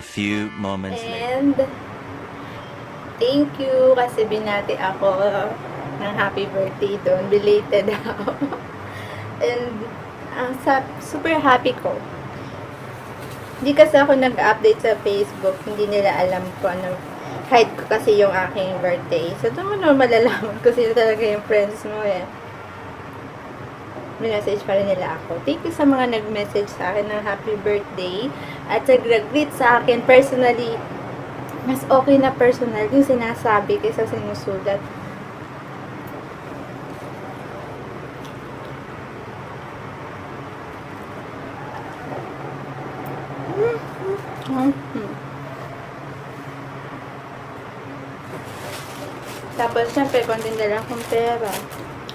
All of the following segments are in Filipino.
A few moments later. And thank you kasi binati ako ng happy birthday doon. Belated ako. And super happy ko. Hindi kasi ako nag-update sa Facebook. Hindi nila alam ko ano. Hide ko kasi yung aking birthday. So, doon mo malalaman ko sino talaga yung friends mo eh. Minessage pa rin nila ako. Thank you sa mga nag-message sa akin ng happy birthday. At nag-greet sa akin personally. Mas okay na personal yung sinasabi kaysa sinusulat. Tapos, syempre, konti na lang akong pera.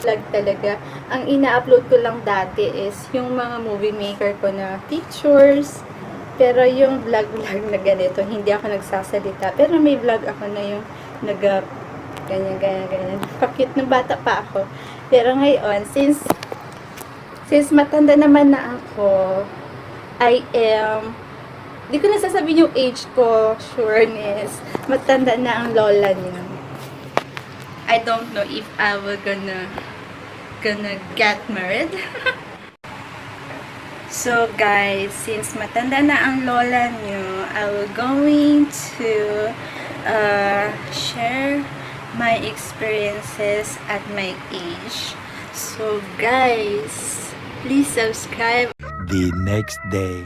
Vlog talaga. Ang ina-upload ko lang dati is yung mga movie maker ko na pictures. Pero yung vlog-vlog na ganito, hindi ako nagsasalita. Pero may vlog ako na yung ganyan. Pakit ng bata pa ako. Pero ngayon, since matanda naman na ako, di ko nasasabihin yung age ko, sureness. Matanda na ang lola niya. I don't know if I will gonna get married. So guys, since matanda na ang lola nyo, I will going to share my experiences at my age. So guys, please subscribe. The next day.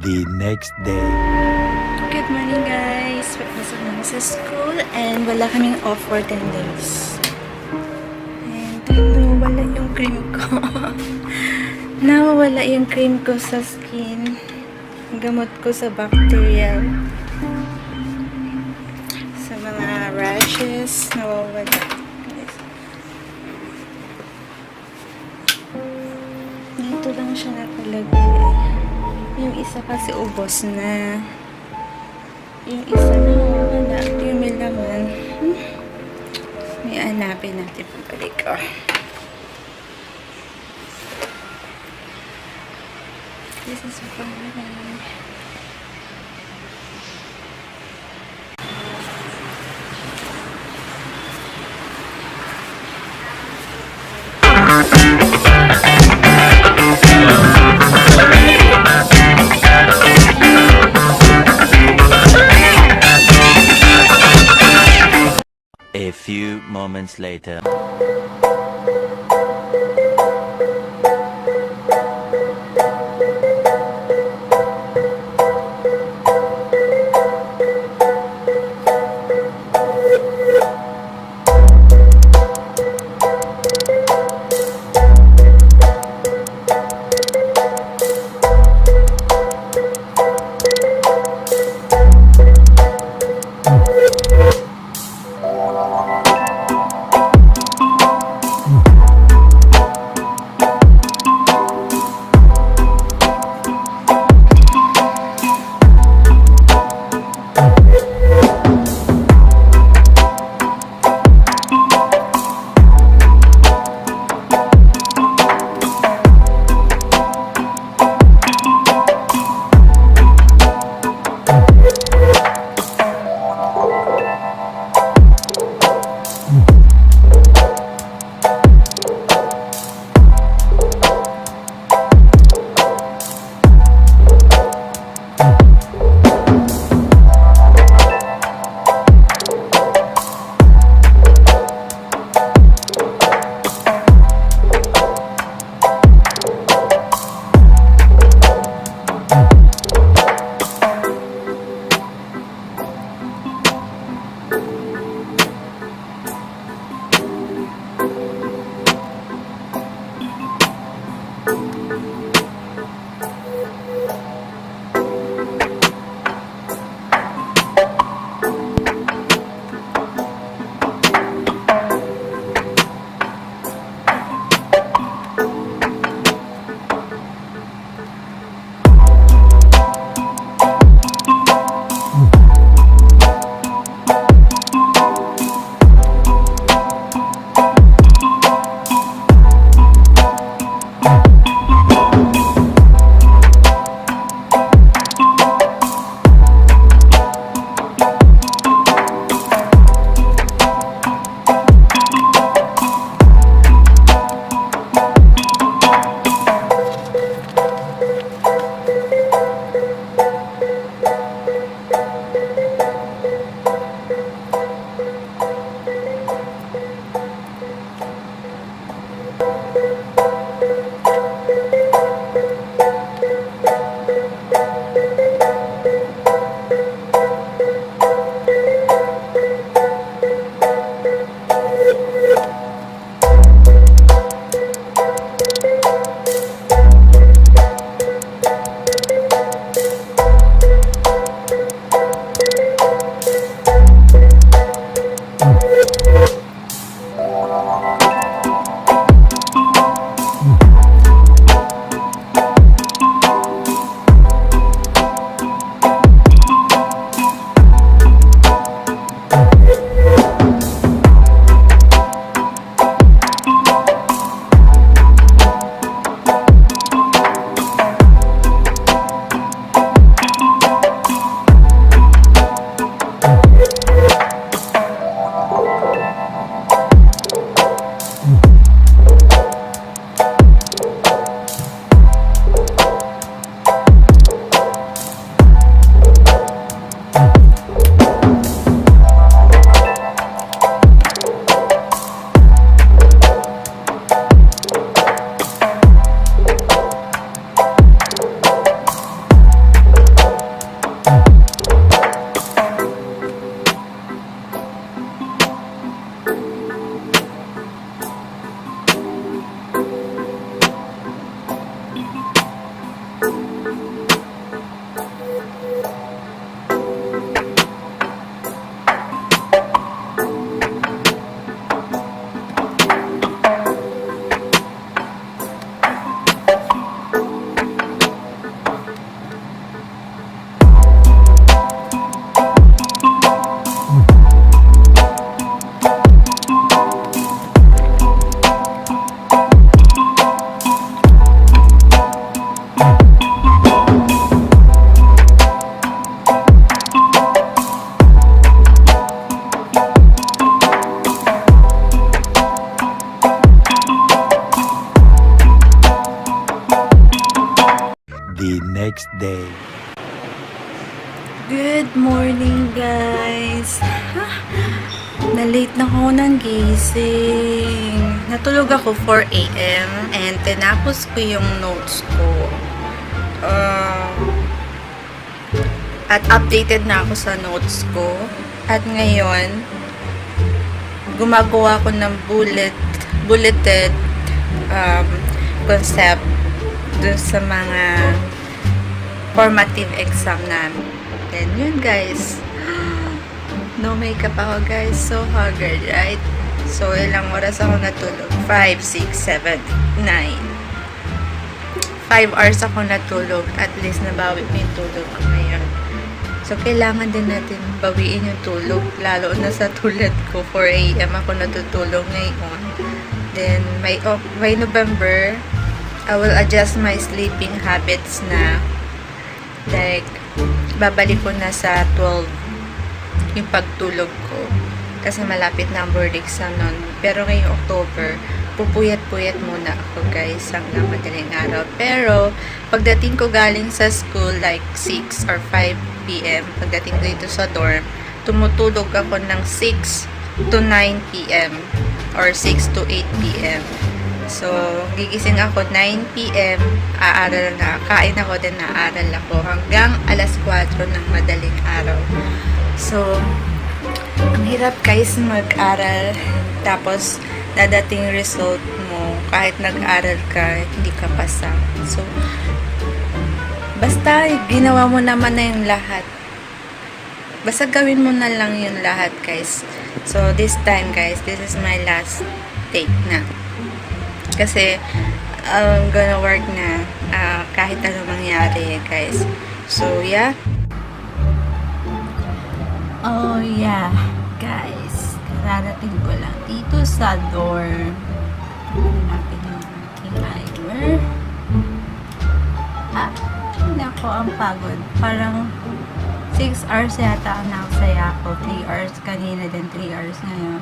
The next day. Good morning guys! Papasok na sa school and wala kaming off for 10 days. And nawawala yung cream ko. Nawawala yung cream ko sa skin. Gamot ko sa bacterial. Sa mga rashes, nawawala. Dito lang siya nakalagay. Yung isa kasi ubos na. Yung isa na wala. Yung may laman. May hanapin natin pabalik ko. This is fine. A few moments later. day. Good morning, guys. Na-late na ako ng gising. Natulog ako 4 a.m. and tinapos ko yung notes ko. At updated na ako sa notes ko. At ngayon, gumagawa ko ng bulleted concept dun sa mga formative exam namin. Then yun, guys. No makeup ako, guys. So haggard, right? So, ilang oras ako natulog? 5, 6, 7, 9. 5 hours ako natulog. At least nabawi ko yung tulog ko ngayon. So, kailangan din natin bawiin yung tulog. Lalo na sa tulad ko, 4 a.m. ako natutulog ngayon. Then, by November, I will adjust my sleeping habits na. Like, babalik ko na sa 12 yung pagtulog ko. Kasi malapit na ang board exam nun. Pero ngayong October, pupuyat-puyat muna ako, guys, hanggang madaling araw. Pero, pagdating ko galing sa school, like 6 or 5 p.m., pagdating ko dito sa dorm, tumutulog ako ng 6 to 9 p.m. or 6 to 8 p.m. So, gigising ako 9 p.m., aaral na, kain ako, din aaral ako hanggang alas 4 ng madaling araw. So, ang hirap, guys, mag-aral tapos dadating result mo, kahit nag-aral ka, hindi ka pasa. So, basta ginawa mo naman na yung lahat. Basta gawin mo na lang yung lahat, guys. So, this time, guys, this is my last take na. Kasi, I'm gonna work na kahit ano mangyari, guys. So, yeah. Oh, yeah. Guys, kararating ko lang dito sa dorm. Natin yung aking eyewear. Nako, ang pagod. Parang 6 hours yata ang naksaya ko. 3 hours kanina, then 3 hours ngayon.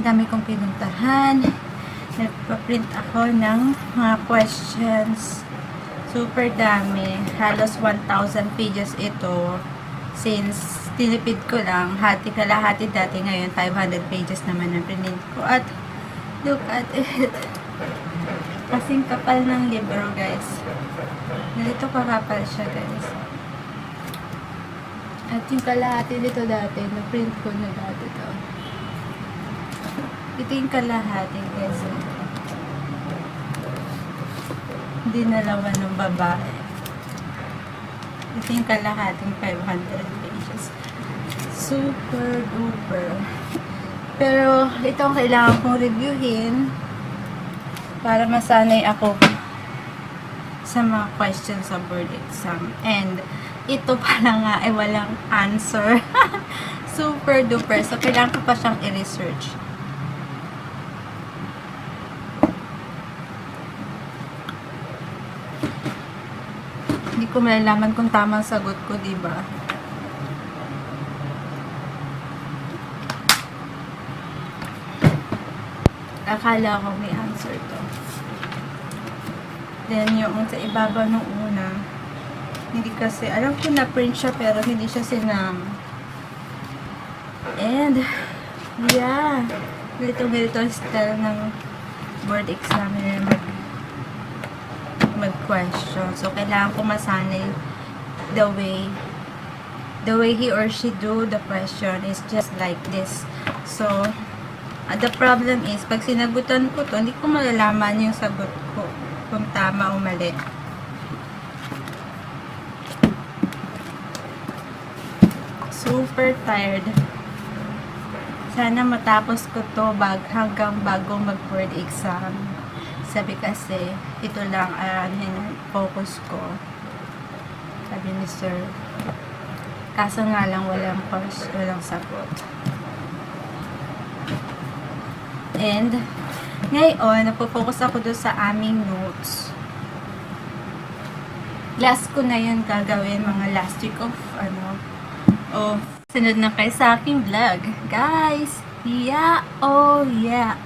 Ang dami kong pinuntahan. Nagpa-print ako ng mga questions. Super dami. Halos 1,000 pages ito. Since tinipid ko lang, kalahati dati, ngayon 500 pages naman ang print ko. At look at it. Kasing kapal ng libro, guys. Ganito kakapal siya, guys. At yung kalahati dito dati, na-print ko na dati to. Ito yung kalahati, guys. Hindi nalaman ng babae. Ito yung kalahating 500 pages. Super duper. Pero, ito ang kailangan kong reviewin para masanay ako sa mga questions sa board exam. And, ito pala nga ay walang answer. Super duper. So, kailangan ko pa siyang i-research. Hindi ko malalaman kung tama ang sagot ko, diba? Akala ko may answer to. Then, yung sa ibaba nung una, hindi kasi, alam ko na print siya, pero hindi siya sinam. And, yeah. Ganito ang style ng board examiner mag-question. So, kailangan ko masanay the way he or she do the question is just like this. So, the problem is, pag sinagutan ko to, hindi ko malalaman yung sagot ko kung tama o mali. Super tired. Sana matapos ko to hanggang bago mag-board exam. Sabi kasi, ito lang focus ko. Sabi ni sir. Kaso nga lang walang sagot. And, ngayon, napofocus ako doon sa aming notes. Last ko na yun gagawin, mga last week of, sunod na kayo sa aking vlog. Guys, yeah, oh yeah.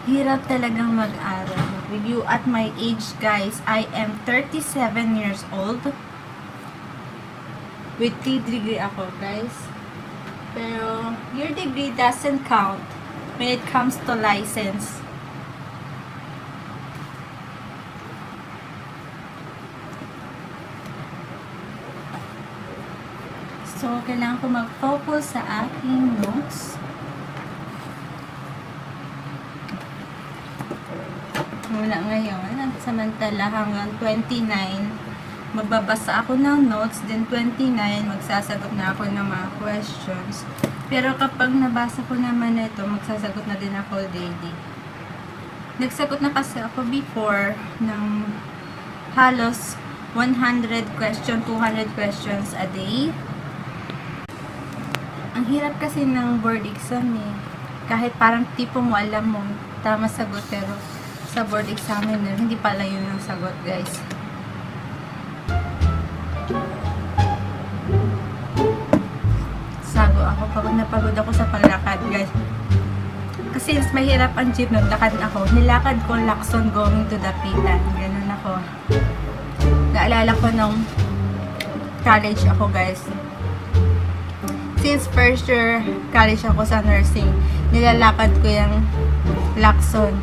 Hirap talagang mag-aral. review at my age, guys. I am 37 years old. With 3 degree ako, guys. Pero, your degree doesn't count when it comes to license. So, kailangan ko mag-focus sa aking notes. Muna ngayon, samantala hanggang 29, magbabasa ako ng notes, then 29, magsasagot na ako ng mga questions. Pero kapag nabasa ko naman ito, magsasagot na din ako daily. Nagsagot na kasi ako before ng halos 100 question, 200 questions a day. Ang hirap kasi ng board exam eh. Kahit parang tipo mo alam mo, tama sagot, pero sa board examiner, hindi pala yun ang sagot, guys. Sago ako, pagod na pagod ako sa paglakad, guys. Kasi mas mahirap ang jeep nun, lakad ako. Nilakad ko Lacson going to Dapitan. Ganun ako. Naalala ko nung college ako, guys. Since first year college ako sa nursing, nilalakad ko yung Lacson.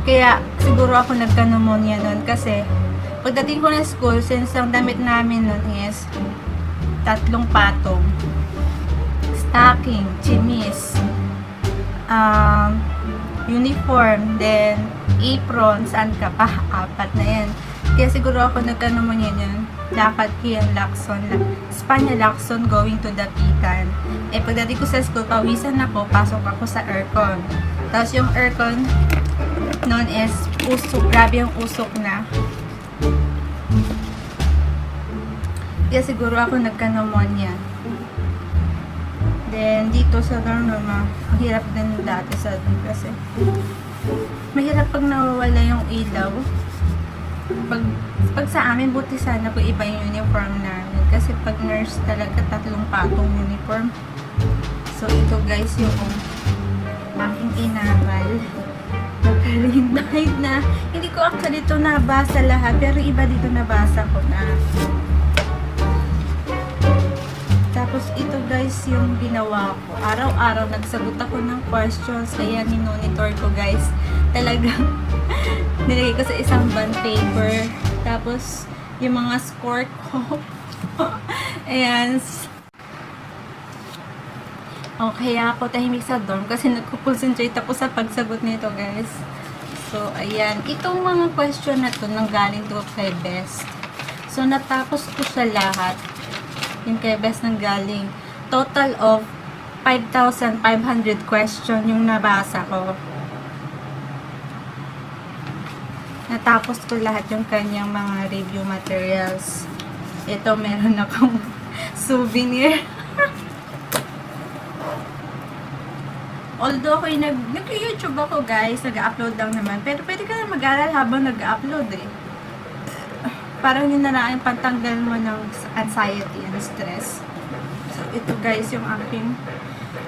Kaya siguro ako nagka-pneumonia nun kasi pagdating ko ng school, since ang damit namin nun is 3 patong, stocking, chinis, uniform, then apron, saan ka pa? 4 na yan. Kaya siguro ako nagka-pneumonia nun. Lakad ko yung Lacson, Spanya Lacson going to Dapitan. Eh pagdating ko sa school, pawisan ako, pasok ako sa aircon. Tapos yung aircon noon is usok, grabe yung usok na. Kaya siguro ako nagka-pneumonia. Then dito sa Norma, mahirap din dati sa atin kasi mahirap pag nawawala yung ilaw. Pag sa amin, buti sana kung iba yung uniform namin. Kasi pag nurse talaga, 3 patong uniform. So, ito guys, yung aking inaral. Nagka-read na. Hindi ko actually ito nabasa lahat, pero iba dito nabasa ko na. Tapos, ito guys, yung ginawa ko. Araw-araw, nagsagot ako ng questions. Kaya, minonitor ko guys. Talagang nilagay ko sa isang bond paper. Tapos, yung mga score ko. Ayan. O, kaya ako tahimik sa dorm kasi nagko-concentrate ako sa pagsagot nito, guys. So, ayan. Itong mga question na to nanggaling to kay Best. So, natapos ko siya lahat. Yung kay Best nanggaling. Total of 5,500 question yung nabasa ko. Natapos ko lahat yung kanyang mga review materials. Ito, meron akong souvenir. Although ako nag-YouTube ako guys, nag-upload lang naman. Pero pwede ka na mag-aral habang nag-upload eh. Parang yun na lang yung pantanggal mo ng anxiety and stress. So, ito guys, yung aking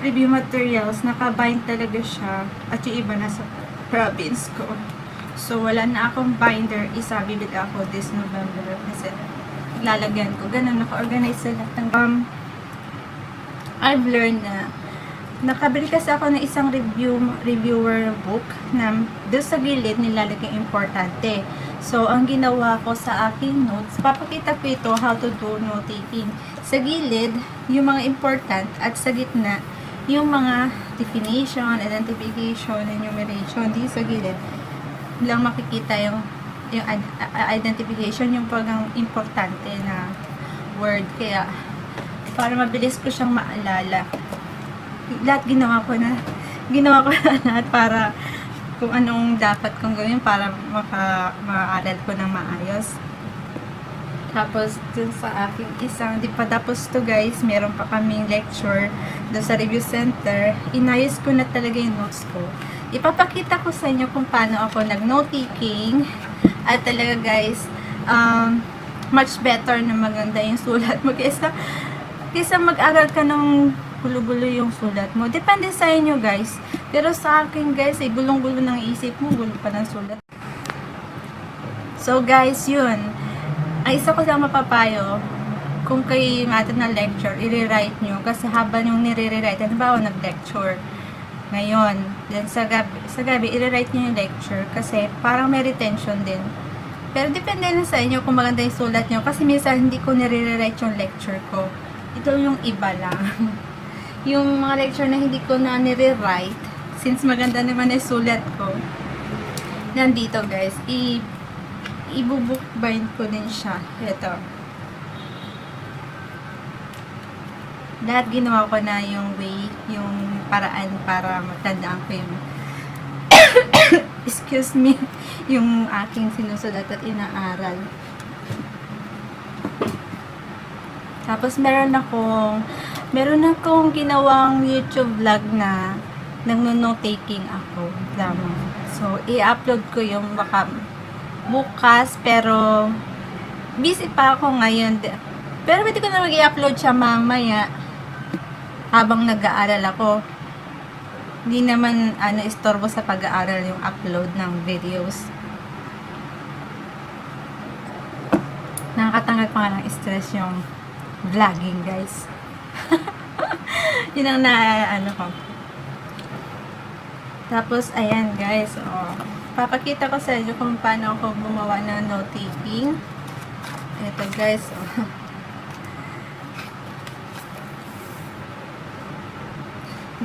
review materials. Naka-bind talaga siya. At yung iba nasa province ko. So, wala na akong binder. Isa, bibili ako this November. Kasi, lalagyan ko. Ganun, naka-organize sa lahat ng I've learned na nakabili kasi ako ng isang reviewer book na doon sa gilid nilalagay importante. So, ang ginawa ko sa aking notes, papakita ko ito how to do note taking. Sa gilid, yung mga important at sa gitna, yung mga definition, identification, enumeration. Di sa gilid lang makikita yung identification, yung pagang importante na word. Kaya, para mabilis ko siyang maalala. Lahat ginawa ko na lahat para kung anong dapat kong gawin para makaaral ko ng maayos. Tapos, dun sa aking isang, di pa tapos to guys, meron pa kaming lecture dun sa review center. Inayos ko na talaga yung notes ko. Ipapakita ko sa inyo kung paano ako nag-note taking. At talaga guys, much better na maganda yung sulat mo kaysa mag-aral ka ng gulo-gulo yung sulat mo. Depende sa inyo guys. Pero sa akin guys, gulong-gulo ng isip mo, gulo pa ng sulat. So guys, yun. Ang isa ko lang mapapayo, kung kayo yung atin na lecture, i-rewrite nyo. Kasi habang yung nire-rewrite, ano ba nag-lecture ngayon, then sa gabi, i-rewrite nyo yung lecture. Kasi parang may retention din. Pero depende na sa inyo kung maganda yung sulat nyo. Kasi minsan hindi ko nire-rewrite yung lecture ko. Ito yung iba lang. Yung mga lecture na hindi ko na nire-write, since maganda naman yung sulat ko, nandito guys, i-bookbind ko din siya. Ito. Lahat ginawa ko na yung way, yung paraan para matandaan ko yung excuse me, yung aking sinusulat at inaaral. Tapos meron akong ginawang YouTube vlog na nagno-note-taking ako lamang. So, i-upload ko yung baka bukas, pero busy pa ako ngayon. Pero pwede ko na mag-i-upload siya mamaya habang nag-aaral ako. Hindi naman istorbo sa pag-aaral yung upload ng videos. Nakakatanggal pa nga ng stress yung vlogging, guys. Yun ang ko. Tapos, ayan guys, papakita ko sa inyo kung paano ako gumawa ng note-taking. Ito guys,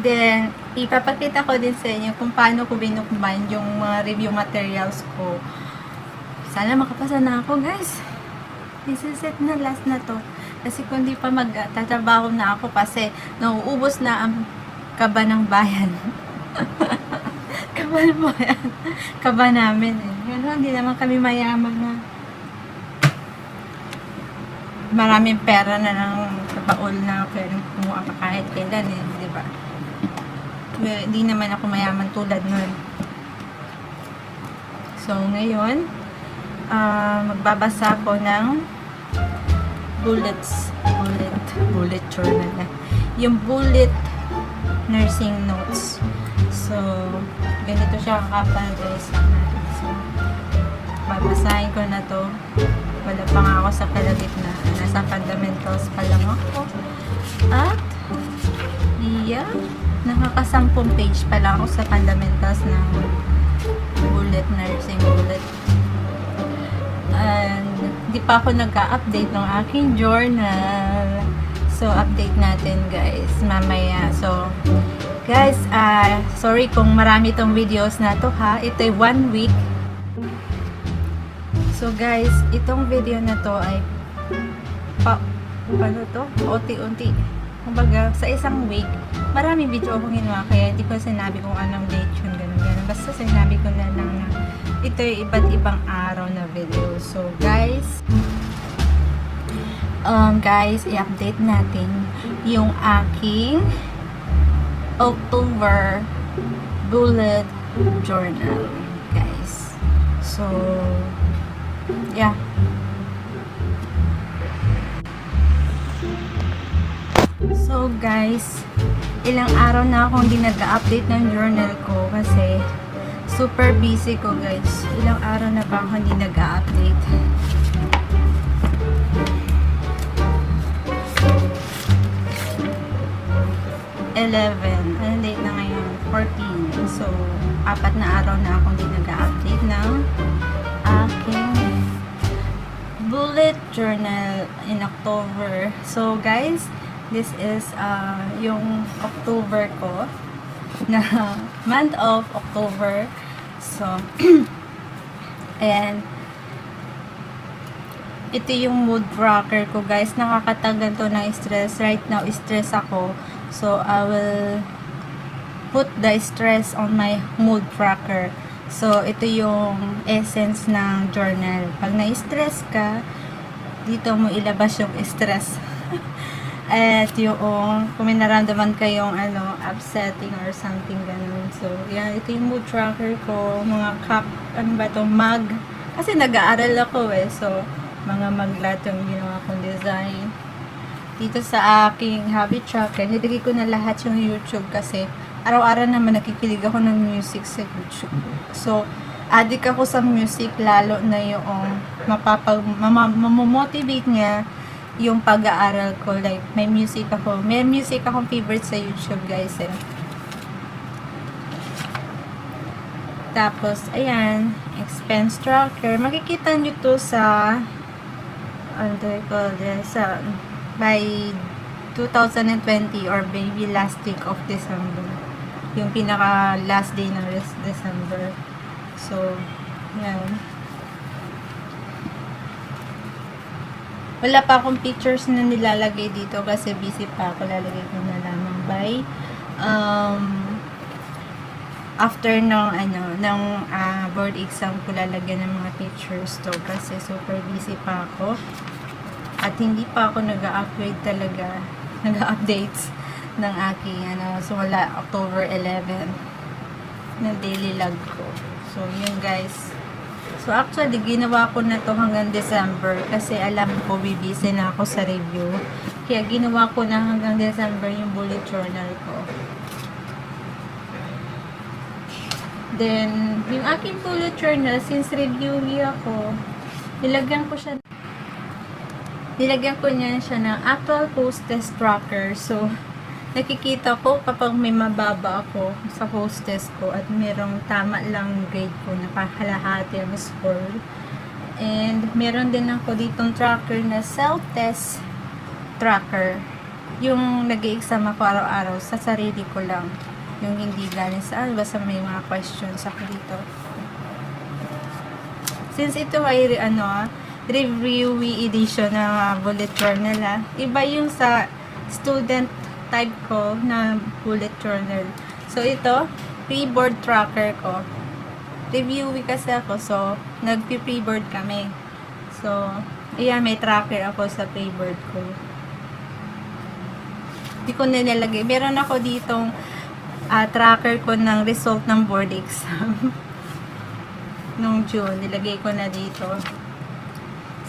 Then, ipapakita ko din sa inyo kung paano ko binukban yung mga review materials ko. Sana makapasa na ako, guys. This is it na, last na to. Kasi kung di pa magtatrabaho na ako kasi nauubos na ang kaba ng bayan. Kaba ng bayan. Kaba namin eh. Yun, hindi naman kami mayaman na maraming pera na lang sa baol na pwedeng kumuha pa kahit kailan eh, di ba? Hindi naman ako mayaman tulad nun. So, ngayon, magbabasa ako ng bullet journal na. Yung bullet nursing notes. So, ganito siya kakapal guys. So, babasahin ko na to. Wala pa nga ako sa kalagitnaan. Nasa fundamentals pa lang ako. At, nakakasampung page pa lang ako sa fundamentals ng bullet nursing bullet. And, di pa ako nagka-update ng aking journal. So, update natin guys mamaya. So, guys, sorry kung marami tong videos na to ha. Ito ay 1 week. So, guys, itong video na to ay unti-unti. Kumbaga, sa isang week, maraming video akong ginawa, kaya hindi ko sinabi kung anong date yun, ganun. Basta sinabi ko na lang na ito yung iba't ibang araw na video. So, guys, i-update natin yung aking October bullet journal, guys. So, yeah. So guys, ilang araw na akong hindi nag-update ng journal ko kasi super busy ko guys. Ilang araw na ba akong hindi nag-update. Anong date na ngayon? 14. So, 4 na araw na akong hindi nag-update ng aking bullet journal in October. So guys, this is yung October ko, na month of October. So, and ito yung mood tracker ko guys. Nakakatanggal to ng stress. Right now, stress ako. So, I will put the stress on my mood tracker. So, ito yung essence ng journal. Pag na-stress ka, dito mo ilabas yung stress. At yung, kung may naramdaman kayong upsetting or something ganun. So, yan, ito yung mood tracker ko. Mga cup, mug. Kasi nag-aaral ako eh. So, mga mug lahat yung ginawa kong design. Dito sa aking habit tracker, nilagay ko na lahat yung YouTube kasi araw-araw naman nakikilig ako ng music sa YouTube. So, addict ako sa music, lalo na yung mamomotivate niya yung pag-aaral ko. Like, may music akong favorite sa YouTube, guys, eh. Tapos, ayan, expense tracker. Makikita nyo to sa, ano do I call this, by 2020 or maybe last week of December. Yung pinaka last day ng December. So, yan. Wala pa akong pictures na nilalagay dito kasi busy pa ako. Lalagay ko na lamang by after ng board exam ko lalagyan ng mga pictures to kasi super busy pa ako. At hindi pa ako nag-upgrade talaga, nag-updates ng aking so wala October 11 na daily log ko. So yun, guys. So actually ginawa ko na to hanggang December kasi alam ko bibisi na ako sa review. Kaya ginawa ko na hanggang December yung bullet journal ko. Then yung aking bullet journal, since reviewee ako, nilagyan ko niya siya ng actual post-test tracker. So nakikita ko kapag may mababa ako sa post-test ko at merong tama lang grade ko na pahalahati ang score. And meron din ako ditong tracker na self-test tracker. Yung nag-i-exam ako araw-araw sa sarili ko lang. Yung hindi galing sa basta may mga questions ako dito. Since ito ay reviewee edition na bullet journal, iba yung sa student type ko na bullet journal. So ito, pre-board tracker ko. Reviewee kasi ako, so nagpi-pre-board kami. So, ayan, may tracker ako sa pre-board ko. Hindi ko na nilalagay. Meron ako ditong tracker ko ng result ng board exam. Nung June, nilagay ko na dito.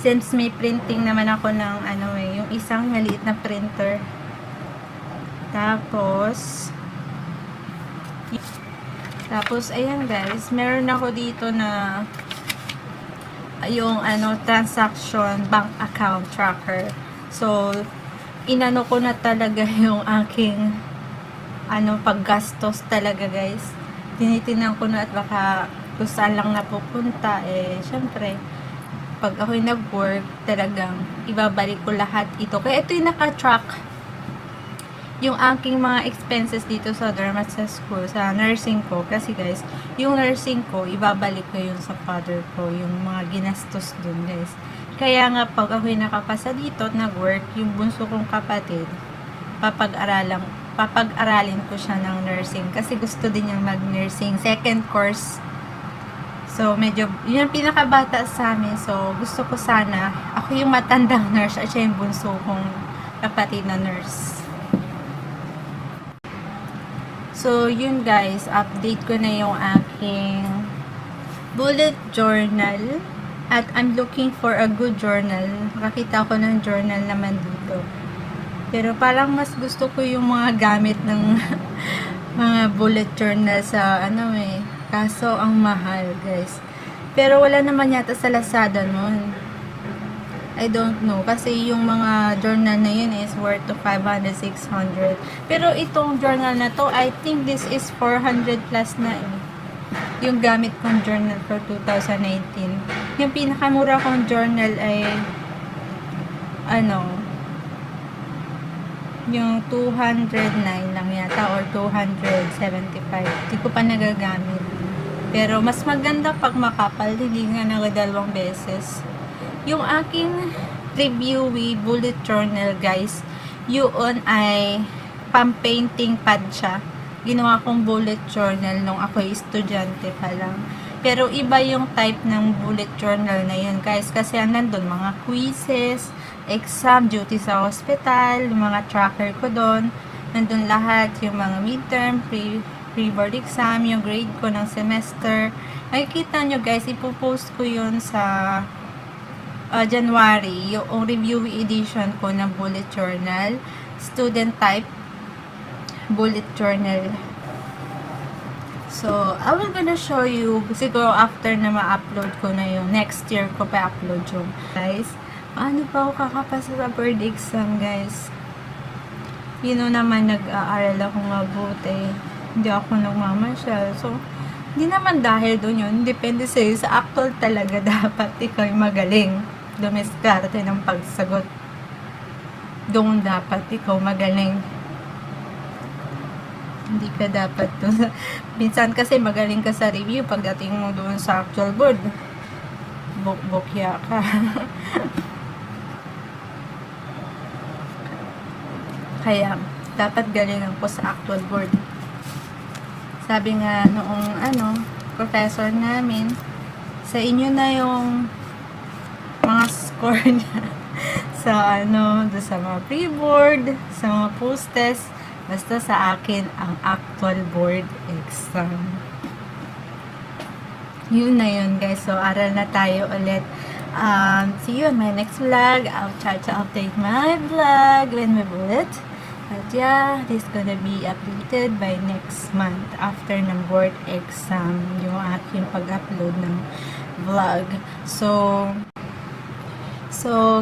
Since may printing naman ako ng yung isang maliit na printer. Tapos, ayan, guys, meron ako dito na yung transaction bank account tracker. So, inano ko na talaga yung aking paggastos talaga, guys. Tinitinan ko na at baka kung saan lang napupunta, syempre, pag ako'y nag-work, talagang ibabalik ko lahat ito. Kaya ito yung naka-track yung aking mga expenses dito sa Dermat sa school, sa nursing ko. Kasi, guys, yung nursing ko, ibabalik ko yun sa father ko, yung mga ginastos dun, guys. Kaya nga, pag ako'y nakapasa dito at nag-work, yung bunso kong kapatid, papag-aralin ko siya ng nursing kasi gusto din niyang mag-nursing, second course. So medyo yun ang pinakabata sa amin, so gusto ko sana ako yung matandang nurse at siya yung bunso kong kapatid na nurse. So yun, guys, update ko na yung aking bullet journal at I'm looking for a good journal. Nakita ko ng journal naman dito. Pero parang mas gusto ko yung mga gamit ng mga bullet journal sa kaso ang mahal, guys. Pero wala naman yata sa Lazada nun. I don't know. Kasi yung mga journal na yun is worth to 500, 600. Pero itong journal na to, I think this is 400 plus na yung gamit kong journal for 2019. Yung pinakamura kong journal ay yung 209 lang yata or 275. Hindi ko pa nagagamit. Pero mas maganda pag makapal, hindi nga nagadalawang beses. Yung aking reviewee bullet journal, guys, yun ay pang-painting pad siya. Ginawa kong bullet journal nung ako estudyante pa lang. Pero iba yung type ng bullet journal na yun, guys, kasi nandun mga quizzes, exam, duty sa hospital, yung mga tracker ko doon. Nandun lahat, yung mga midterm, pre-board exam, yung grade ko ng semester. Makikita nyo, guys, ipopost ko yun sa January, yung review edition ko ng bullet journal, student type bullet journal. So, I will gonna show you, siguro after na ma-upload ko na yung next year ko pa-upload yung guys. Paano pa ako kakapasa sa board exam, guys? You know naman, nag-aaral ako mabuti. Hindi ako nagmamasyal. So, hindi naman dahil doon yun. Depende sa'yo. Sa actual talaga, dapat ikaw yung magaling. Dumiskarte ng pagsagot. Doon dapat ikaw magaling. Hindi ka dapat doon. Minsan kasi magaling ka sa review. Pagdating mo doon sa actual board, bukya ka. Kaya, dapat galingan ko sa actual board. Sabi nga noong professor namin, sa inyo na yung mga score niya sa doon sa mga pre-board, sa mga post-test. Basta sa akin, ang actual board exam. Yun na yun, guys. So, aral na tayo ulit. See you on my next vlog. I'll try to update my vlog when we bullet. But yeah, this is gonna be updated by next month after ng board exam, yung aking pag-upload ng vlog. So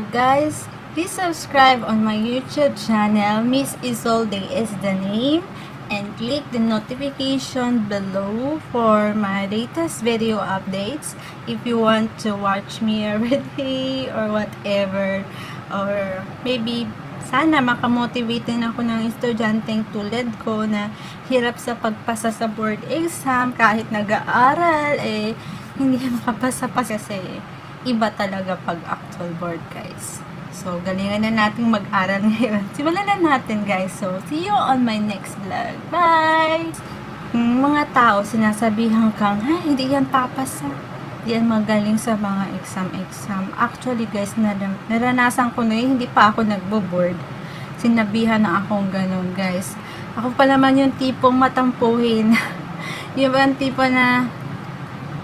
guys, please subscribe on my YouTube channel. Miss Isolde is the name. And click the notification below for my latest video updates. If you want to watch me every day or whatever. Or maybe, sana makamotivate din ako ng estudyanteng tulad ko na hirap sa pagpasa sa board exam. Kahit nag-aaral, hindi makapasa pa kasi iba talaga pag actual board, guys. So, galingan na natin mag-aral ngayon. Simulan na natin, guys. So, see you on my next vlog. Bye! Mga tao, sinasabihan kang, hindi yan papasa. Hindi yan magaling sa mga exam. Actually, guys, naranasan ko na hindi pa ako nagbo-board. Sinabihan na akong ganun, guys. Ako pa naman yung tipong matampuhin. Yung tipo na,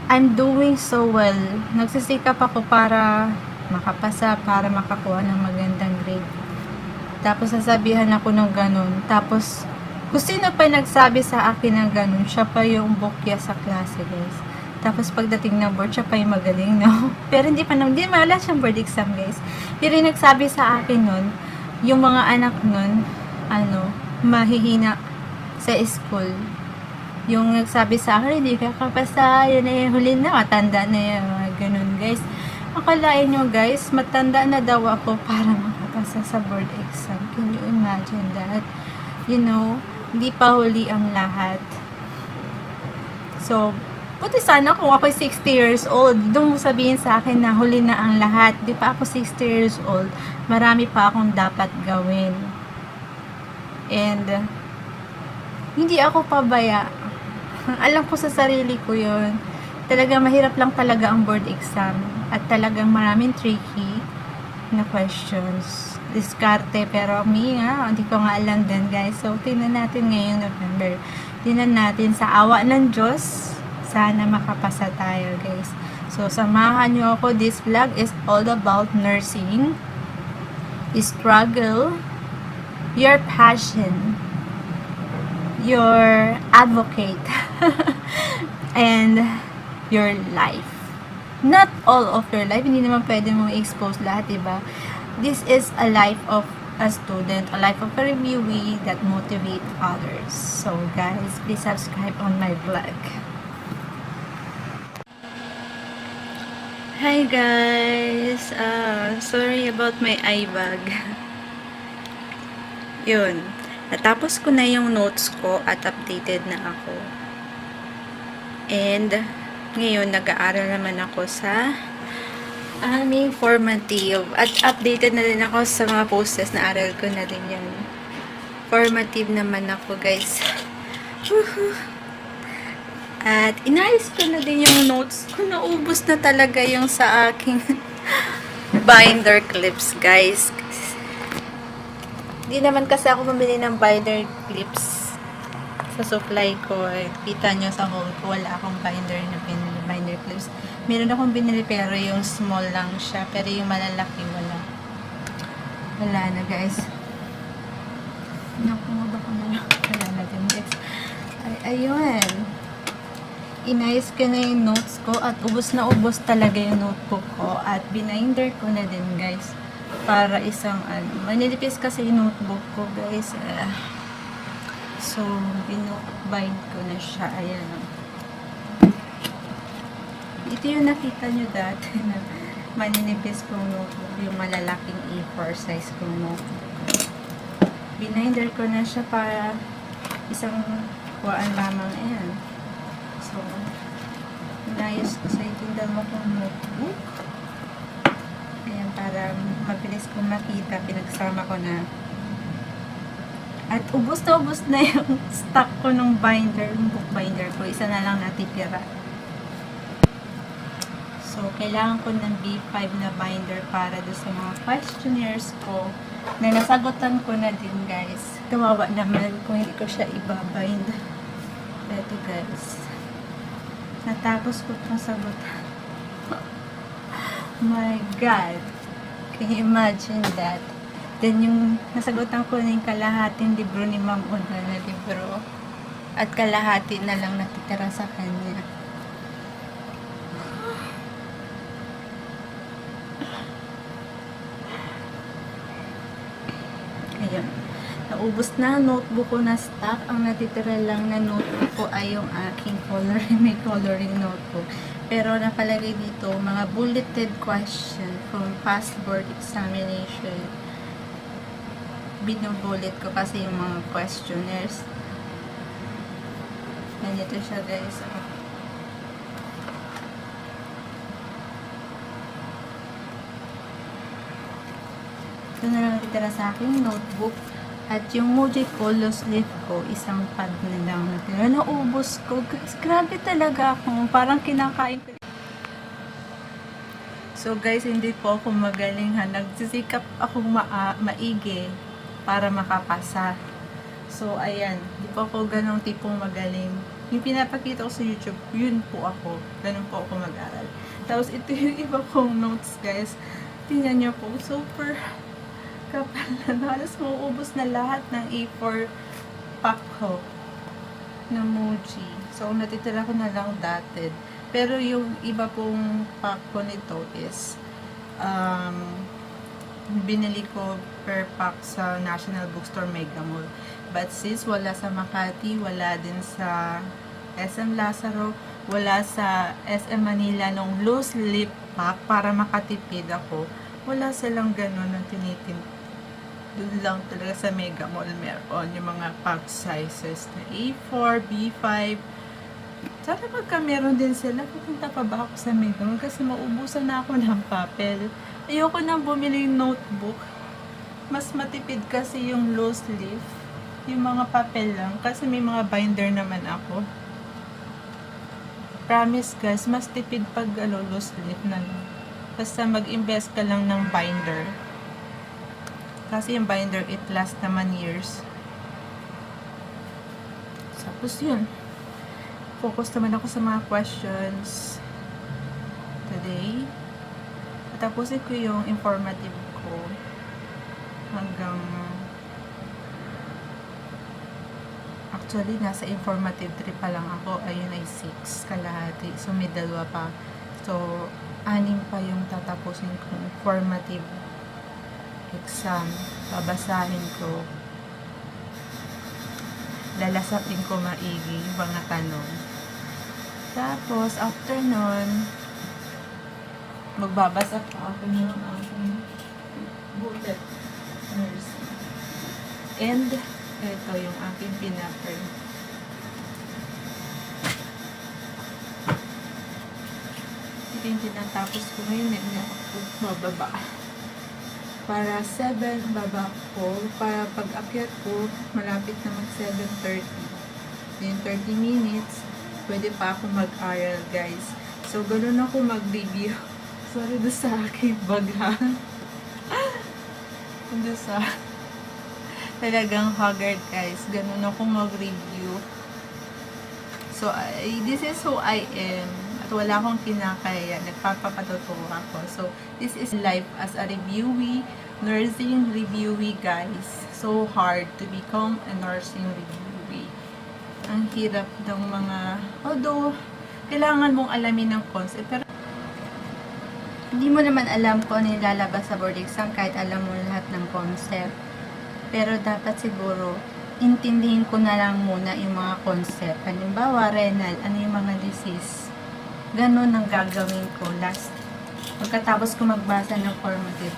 I'm doing so well. Nagsisikap ako para makapasa, para makakuha ng magandang grade. Tapos sasabihan ako ng ganun. Tapos, kung sino pa nagsabi sa akin ng ganun, siya pa yung bukya sa klase, guys. Tapos pagdating ng board, siya pa yung magaling, no? Pero hindi wala siyang board exam, guys. Pero yung nagsabi sa akin nun, yung mga anak nun, mahihina sa school. Yung nagsabi sa akin, hindi ka kapasa, yun na yung huli na, matanda na yung ganun, guys. Akalain nyo, guys, matanda na daw ako para makapasa sa board exam. Can you imagine that? You know, hindi pa huli ang lahat. So, buti sana kung ako 60 years old, doon mo sabihin sa akin na huli na ang lahat. Di pa ako 60 years old, marami pa akong dapat gawin. And, hindi ako pabaya. Alam ko sa sarili ko yun. Talagang mahirap lang talaga ang board exam. At talagang maraming tricky na questions. Diskarte. Pero hindi ko nga alam din, guys. So, tingnan natin ngayong November. Tingnan natin sa awa ng Diyos. Sana makapasa tayo, guys. So, samahan nyo ako. This vlog is all about nursing, struggle, your passion, your advocate, and your life. Not all of your life. Hindi naman pwede mong i-expose lahat, diba? This is a life of a student, a life of a reviewee that motivate others. So, guys, please subscribe on my vlog. Hi, guys! Sorry about my eye bag. Yun. Natapos ko na yung notes ko at updated na ako. And, ngayon, nag-aaral naman ako sa aming formative. At updated na din ako sa mga posts na aral ko na din yan. Formative naman ako, guys. At inayos ko na din yung notes ko. Naubos na talaga yung sa aking binder clips, guys. Hindi naman kasi ako bumili ng binder clips sa supply ko. Kita nyo sa haul ko, wala akong binder clips. Meron akong binili pero yung small lang siya. Pero yung malalaki, wala. Wala na, guys. Naku, ba ko na lang. Wala na din, guys. Ayun. inayos ko na yung notes ko at ubos na ubos talaga yung notebook ko at bininder ko na din guys para isang manilipis kasi yung notebook ko guys so bind ko na siya, ayan ito yung nakita nyo dati na maninipis kong notebook, yung malalaking A4 size kong notebook. Bininder ko na siya para isang kuwaan lamang yan. So, inayos ko sa itong dalawa kong notebook. Ayan, para mabilis kong makita, pinagsama ko na. At ubos na yung stock ko ng binder, yung book binder ko. Isa na lang natitira. So, kailangan ko ng B5 na binder para doon sa mga questionnaires ko na nasagutan ko na din, guys. Kawawa naman kung hindi ko siya ibabind. Ito, guys. Natapos ko itong sagutan. My God. Can you imagine that? Then, yung nasagutan ko na yung kalahating libro ni Ma'am Una na libro. At kalahati na lang natitira sa kanya. Ayun. Naubos na notebook ko na stock. Ang natitira lang na notebook ko ay yung aking coloring, may coloring notebook. Pero nakalagay dito, mga bulleted question from past board examination. Binubullet ko kasi yung mga questionnaires. Ganito siya guys. Ito na lang natitira sa aking notebook. At yung Muji Colos leaf ko, isang pad na lang natira. Naubos ko. Guys, grabe talaga ako. Parang kinakain ko. So guys, hindi po ako magaling ha. Nagsisikap akong maigi para makapasa. So ayan, hindi po ako ganong tipong magaling. Yung pinapakita ko sa YouTube, yun po ako. Ganon po ako mag-aral. Tapos ito yung iba kong notes guys. Tingnan nyo po, super kapal na. Halos mauubos na lahat ng A4 pack ko na Muji. So natitira ko na lang dotted. Pero yung iba pong pack ko nito is binili ko per pack sa National Bookstore Mega Mall. But since wala sa Makati, wala din sa SM Lazaro, wala sa SM Manila nung loose leaf pack para makatipid ako, wala silang ganun na tinitin. Doon lang talaga sa Mega Mall meron yung mga pack sizes na A4, B5. Sana pagka meron din sila, pupunta pa ba ako sa Mega Mall kasi maubusan na ako ng papel. Ayoko nang bumili yung notebook. Mas matipid kasi yung loose leaf. Yung mga papel lang. Kasi may mga binder naman ako. Promise guys, mas tipid pag loose leaf na lang. Basta mag-invest ka lang ng binder. Kasi yung binder, it lasts naman years. Tapos yun. Focus naman ako sa mga questions today. Tapusin ko yung informative ko hanggang actually nasa informative 3 pa lang ako. Ayun ay 6 kalahati. So may dalawa pa. So 6 pa yung tatapusin kong formative exam. Babasahin ko. Lalasapin ko maigi yung mga tanong. Tapos after nun, magbabasa pa ako ng aking bullet journals. And ito yung aking pinaprint. Ito yung tinatapos ko ngayon. Hindi ako mababa. Para 7 baba ko. Para pag-akyat ko, malapit na mag 7:30. Then 30 minutes, pwede pa ako mag-aral guys. So, ganun ako mag-review. Sorry doon sa aking bag ha. Doon sa talagang haggard guys. Ganun ako mag-review. So, this is who I am. At wala akong kinakaya. Nagpapapatutuwa ako. So, this is life as a reviewee. Nursing reviewee guys. So hard to become a nursing reviewee. Ang hirap ng mga, although kailangan mong alamin ng concept. Pero hindi mo naman alam kung ano yung lalabas sa board exam kahit alam mo lahat ng concept. Pero dapat siguro, intindihin ko na lang muna yung mga concept. Halimbawa, renal, ano yung mga disease. Ganun ang gagawin ko last. Pagkatapos ko magbasa ng formative.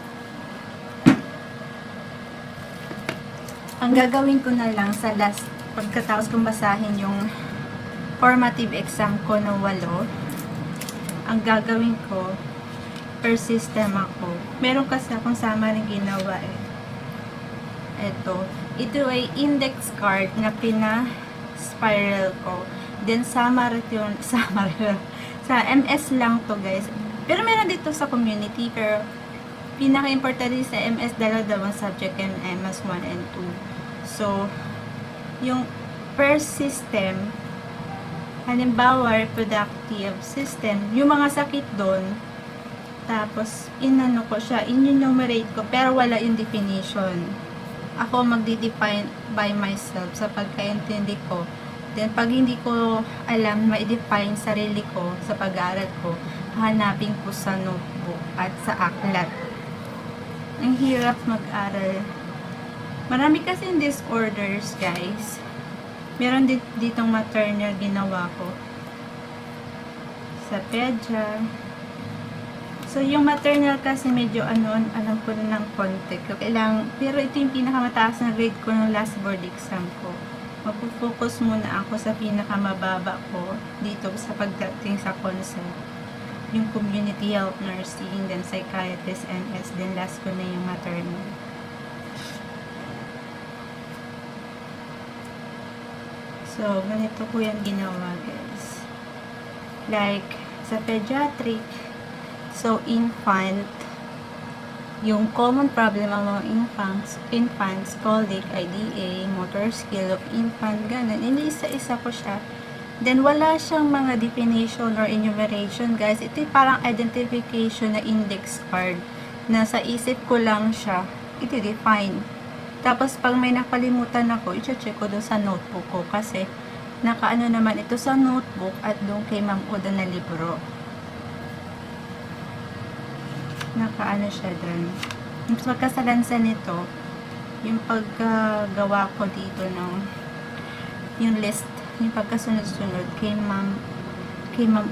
Ang gagawin ko na lang sa last, pagkatapos kong basahin yung formative exam ko ng 8, ang gagawin ko, per system ako. Meron kasi akong sama rin ginawa eh. Ito ay index card na pina-spiral ko. Then sama rin yun, sa MS lang to guys. Pero meron dito sa community, pero pinaka-importante sa MS, dalawang subject, MS 1 and 2. So, yung per system, halimbawa, reproductive system, yung mga sakit doon, tapos, inano ko siya, in-enumerate ko, pero wala yung definition. Ako magdi-define by myself sa pagkaintindi ko. Then, pag hindi ko alam, ma-define sarili ko sa pag-aaral ko, hanapin ko sa notebook at sa aklat. Ang hirap mag-aral. Marami kasi disorders, guys. Meron ditong maternal ginawa ko. Sa pedya. So, yung maternal kasi medyo alam ko na ng konti. Pero ito yung pinakamataas na grade ko ng last board exam ko. Magpo-focus muna ako sa pinakamababa ko dito sa pagdating sa concept. Yung community health nursing, then psychiatrist, MS, then last ko na yung maternal. So, ganito ko yung ginawa, guys. Like, sa pediatric, so, infant, yung common problem ng mga infants, colic, IDA, motor skill of infant, ganun. Iniisa-isa ko siya. Then, wala siyang mga definition or enumeration, guys. Ito yung parang identification na index card na sa isip ko lang siya, iti-define. Tapos, pag may nakalimutan ako, i-check ko doon sa notebook ko kasi nakaano naman ito sa notebook at doon kay Ma'am Oda na libro. Nakaano siya doon. Yung pagkasalansan nito, yung paggawa ko dito ng yung list, yung pagkasunod-sunod kay Ma'am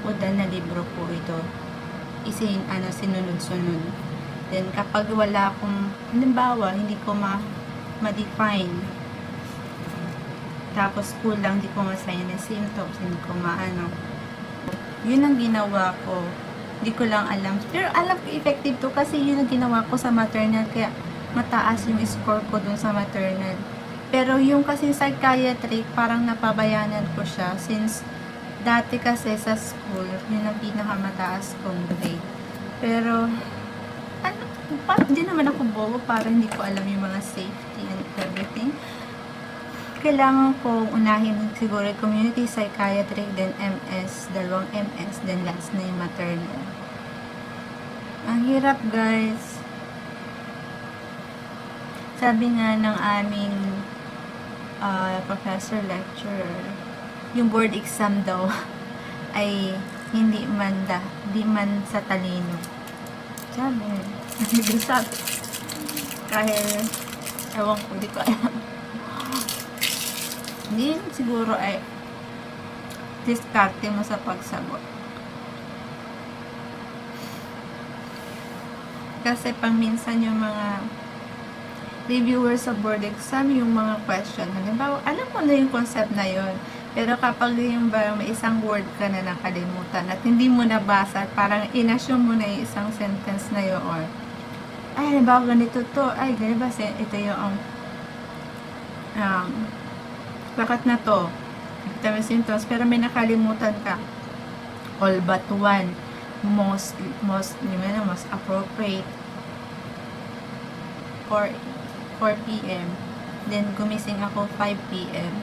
Oda na libro po ito. Sinunod-sunod. Then kapag wala akong, halimbawa, hindi ko ma-define, tapos kulang, hindi ko ma-sign na symptoms, hindi ko yun ang ginawa ko. Hindi ko lang alam. Pero alam ko effective to kasi yun ang ginawa ko sa maternal. Kaya mataas yung score ko dun sa maternal. Pero yung kasi psychiatric, parang napabayanan ko siya. Since dati kasi sa school, yun ang pinakamataas kong grade. Pero, hindi naman ako bobo para hindi ko alam yung mga safety and everything. Kailangan kong unahin siguro community psychiatric, then MS, dalawang MS, then last na yung maternal. Ang hirap, guys. Sabi nga ng aming professor lecturer, yung board exam daw ay hindi man sa talino. Sabi. Kahit ewan ko, di ko alam. Hindi siguro ay diskarte mo sa pagsagot. Kasi pang minsan yung mga reviewers sa board exam, yung mga question, halimbawa, alam mo na yung concept na yun. Pero kapag yung may isang word ka na nakalimutan at hindi mo nabasa, parang inassume mo na yung isang sentence na yun or ay, halimbawa ganito to, ay, ganito ba, ito yung bakit na to? Ito yung symptoms, pero may nakalimutan ka. All but one. Most appropriate. 4 p.m. Then, gumising ako 5 p.m.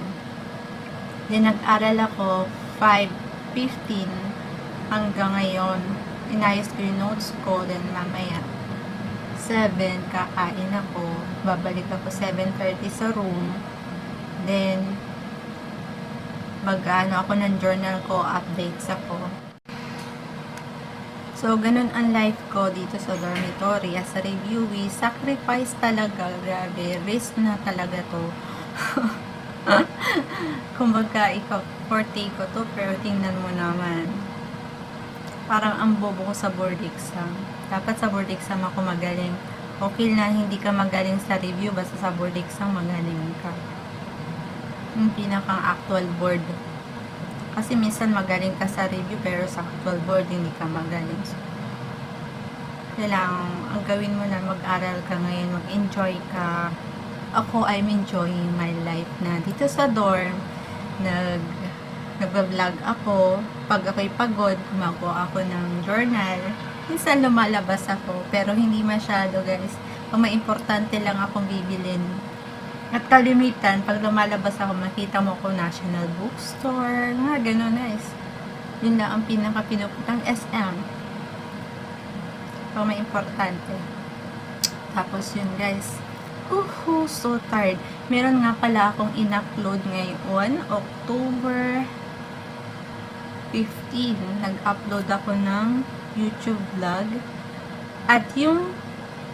Then, nag-aral ako 5:15 hanggang ngayon. Inayos ko yung notes ko. Then, mamaya 7, kakain ako. Babalik ako 7:30 sa room. Then, Mag-ano ako ng journal ko, updates ako. So, ganun ang life ko dito sa dormitory as a reviewee. Sacrifice talaga, grabe. Risk na talaga to. Kumbaga, ikaw, forte ko to, pero tingnan mo naman. Parang ang bobo ko sa board exam. Dapat sa board exam ako magaling. Okay na hindi ka magaling sa review, basta sa board exam magaling ka. Yung pinakang actual board. Kasi minsan magaling ka sa review, pero sa actual board hindi ka magaling. Kailangan, ang gawin mo na, mag-aral ka ngayon, mag-enjoy ka. Ako, I'm enjoying my life na dito sa dorm. Nag-vlog ako. Pag ako'y pagod, gumagawa ako ng journal. Minsan lumalabas ako, pero hindi masyado, guys. Kung may importante lang akong bibilin. At kalimitan, pag lumalabas ako, makita mo ko National Bookstore, nga, gano'n, nice. Yun lang ang pinaka-pinupuntang SM. Pag may importante. Tapos yun, guys. So tired. Meron nga pala akong in-upload ngayon, October 15. Nag-upload ako ng YouTube vlog. At yung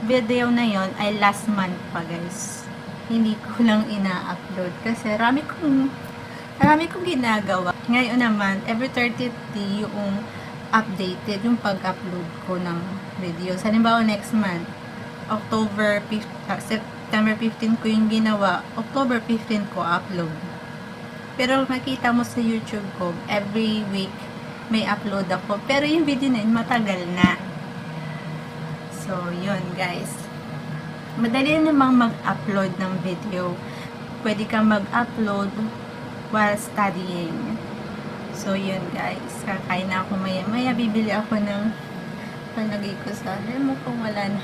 video na yon ay last month pa, guys. Hindi ko lang ina-upload kasi marami kong ginagawa. Ngayon naman, every 30th day yung updated yung pag-upload ko ng videos. Halimbawa, next month, September 15 ko yung ginawa, October 15 ko upload. Pero makita mo sa YouTube ko, every week may upload ako. Pero yung video na yun, matagal na. So, yun, guys. Madali namang mag-upload ng video. Pwede kang mag-upload while studying. So, yun, guys. Kakain na ako maya. Bibili ako ng palagay ko sa mo kung wala na.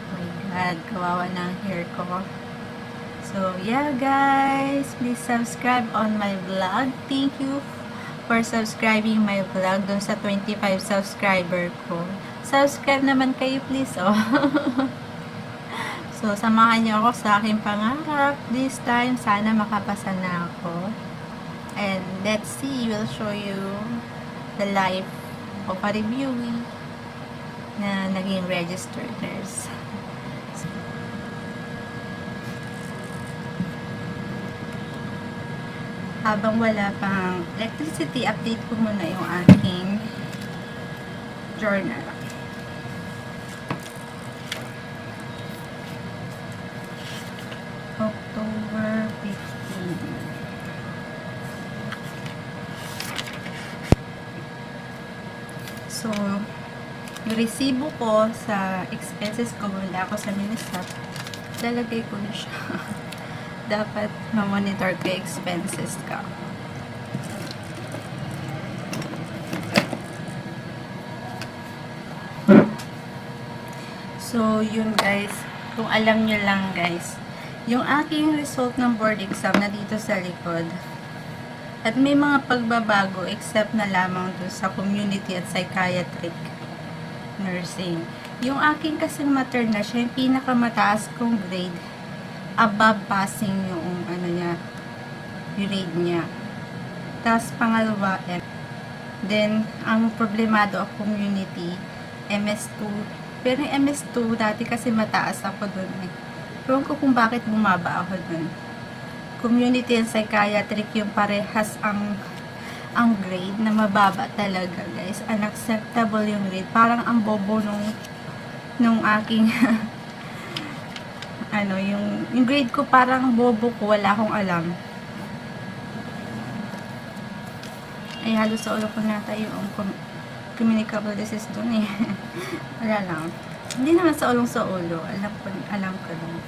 Oh my God, kawawa na ang hair ko. So, yeah, guys. Please subscribe on my vlog. Thank you for subscribing my vlog dun sa 25 subscriber ko. Subscribe naman kayo, please, oh. So, samahan niyo ako sa aking pangarap. This time, sana makapasa na ako. And let's see, we'll show you the life of a reviewee na naging registered nurse. Habang wala pang electricity, update ko muna yung aking journal. October 15. So, yung resibo ko sa expenses ko, wala ako sa Minisap, lalagay ko na siya. Dapat ma-monitor ko yung expenses ka. So, yun, guys. Kung alam nyo lang, guys, yung aking result ng board exam na dito sa likod. At may mga pagbabago except na lamang dun sa community at psychiatric nursing. Yung aking kasing maternal, siya yung pinakamataas kong grade. Above passing yung ano niya, grade niya. Tapos pangalawa, then ang problemado ako community, MS2. Pero yung MS2, dati kasi mataas ako dun eh. Ewan ko kung bakit bumaba ako dun. Community and psychiatric yung parehas ang grade na mababa talaga, guys. Unacceptable yung grade. Parang ang bobo nung aking ano, yung grade ko parang bobo ko, wala akong alam. Ay, halos sa ulo ko nata yung communicable disease dun eh. Wala lang. Hindi naman sa ulong sa ulo. Alam ko lang.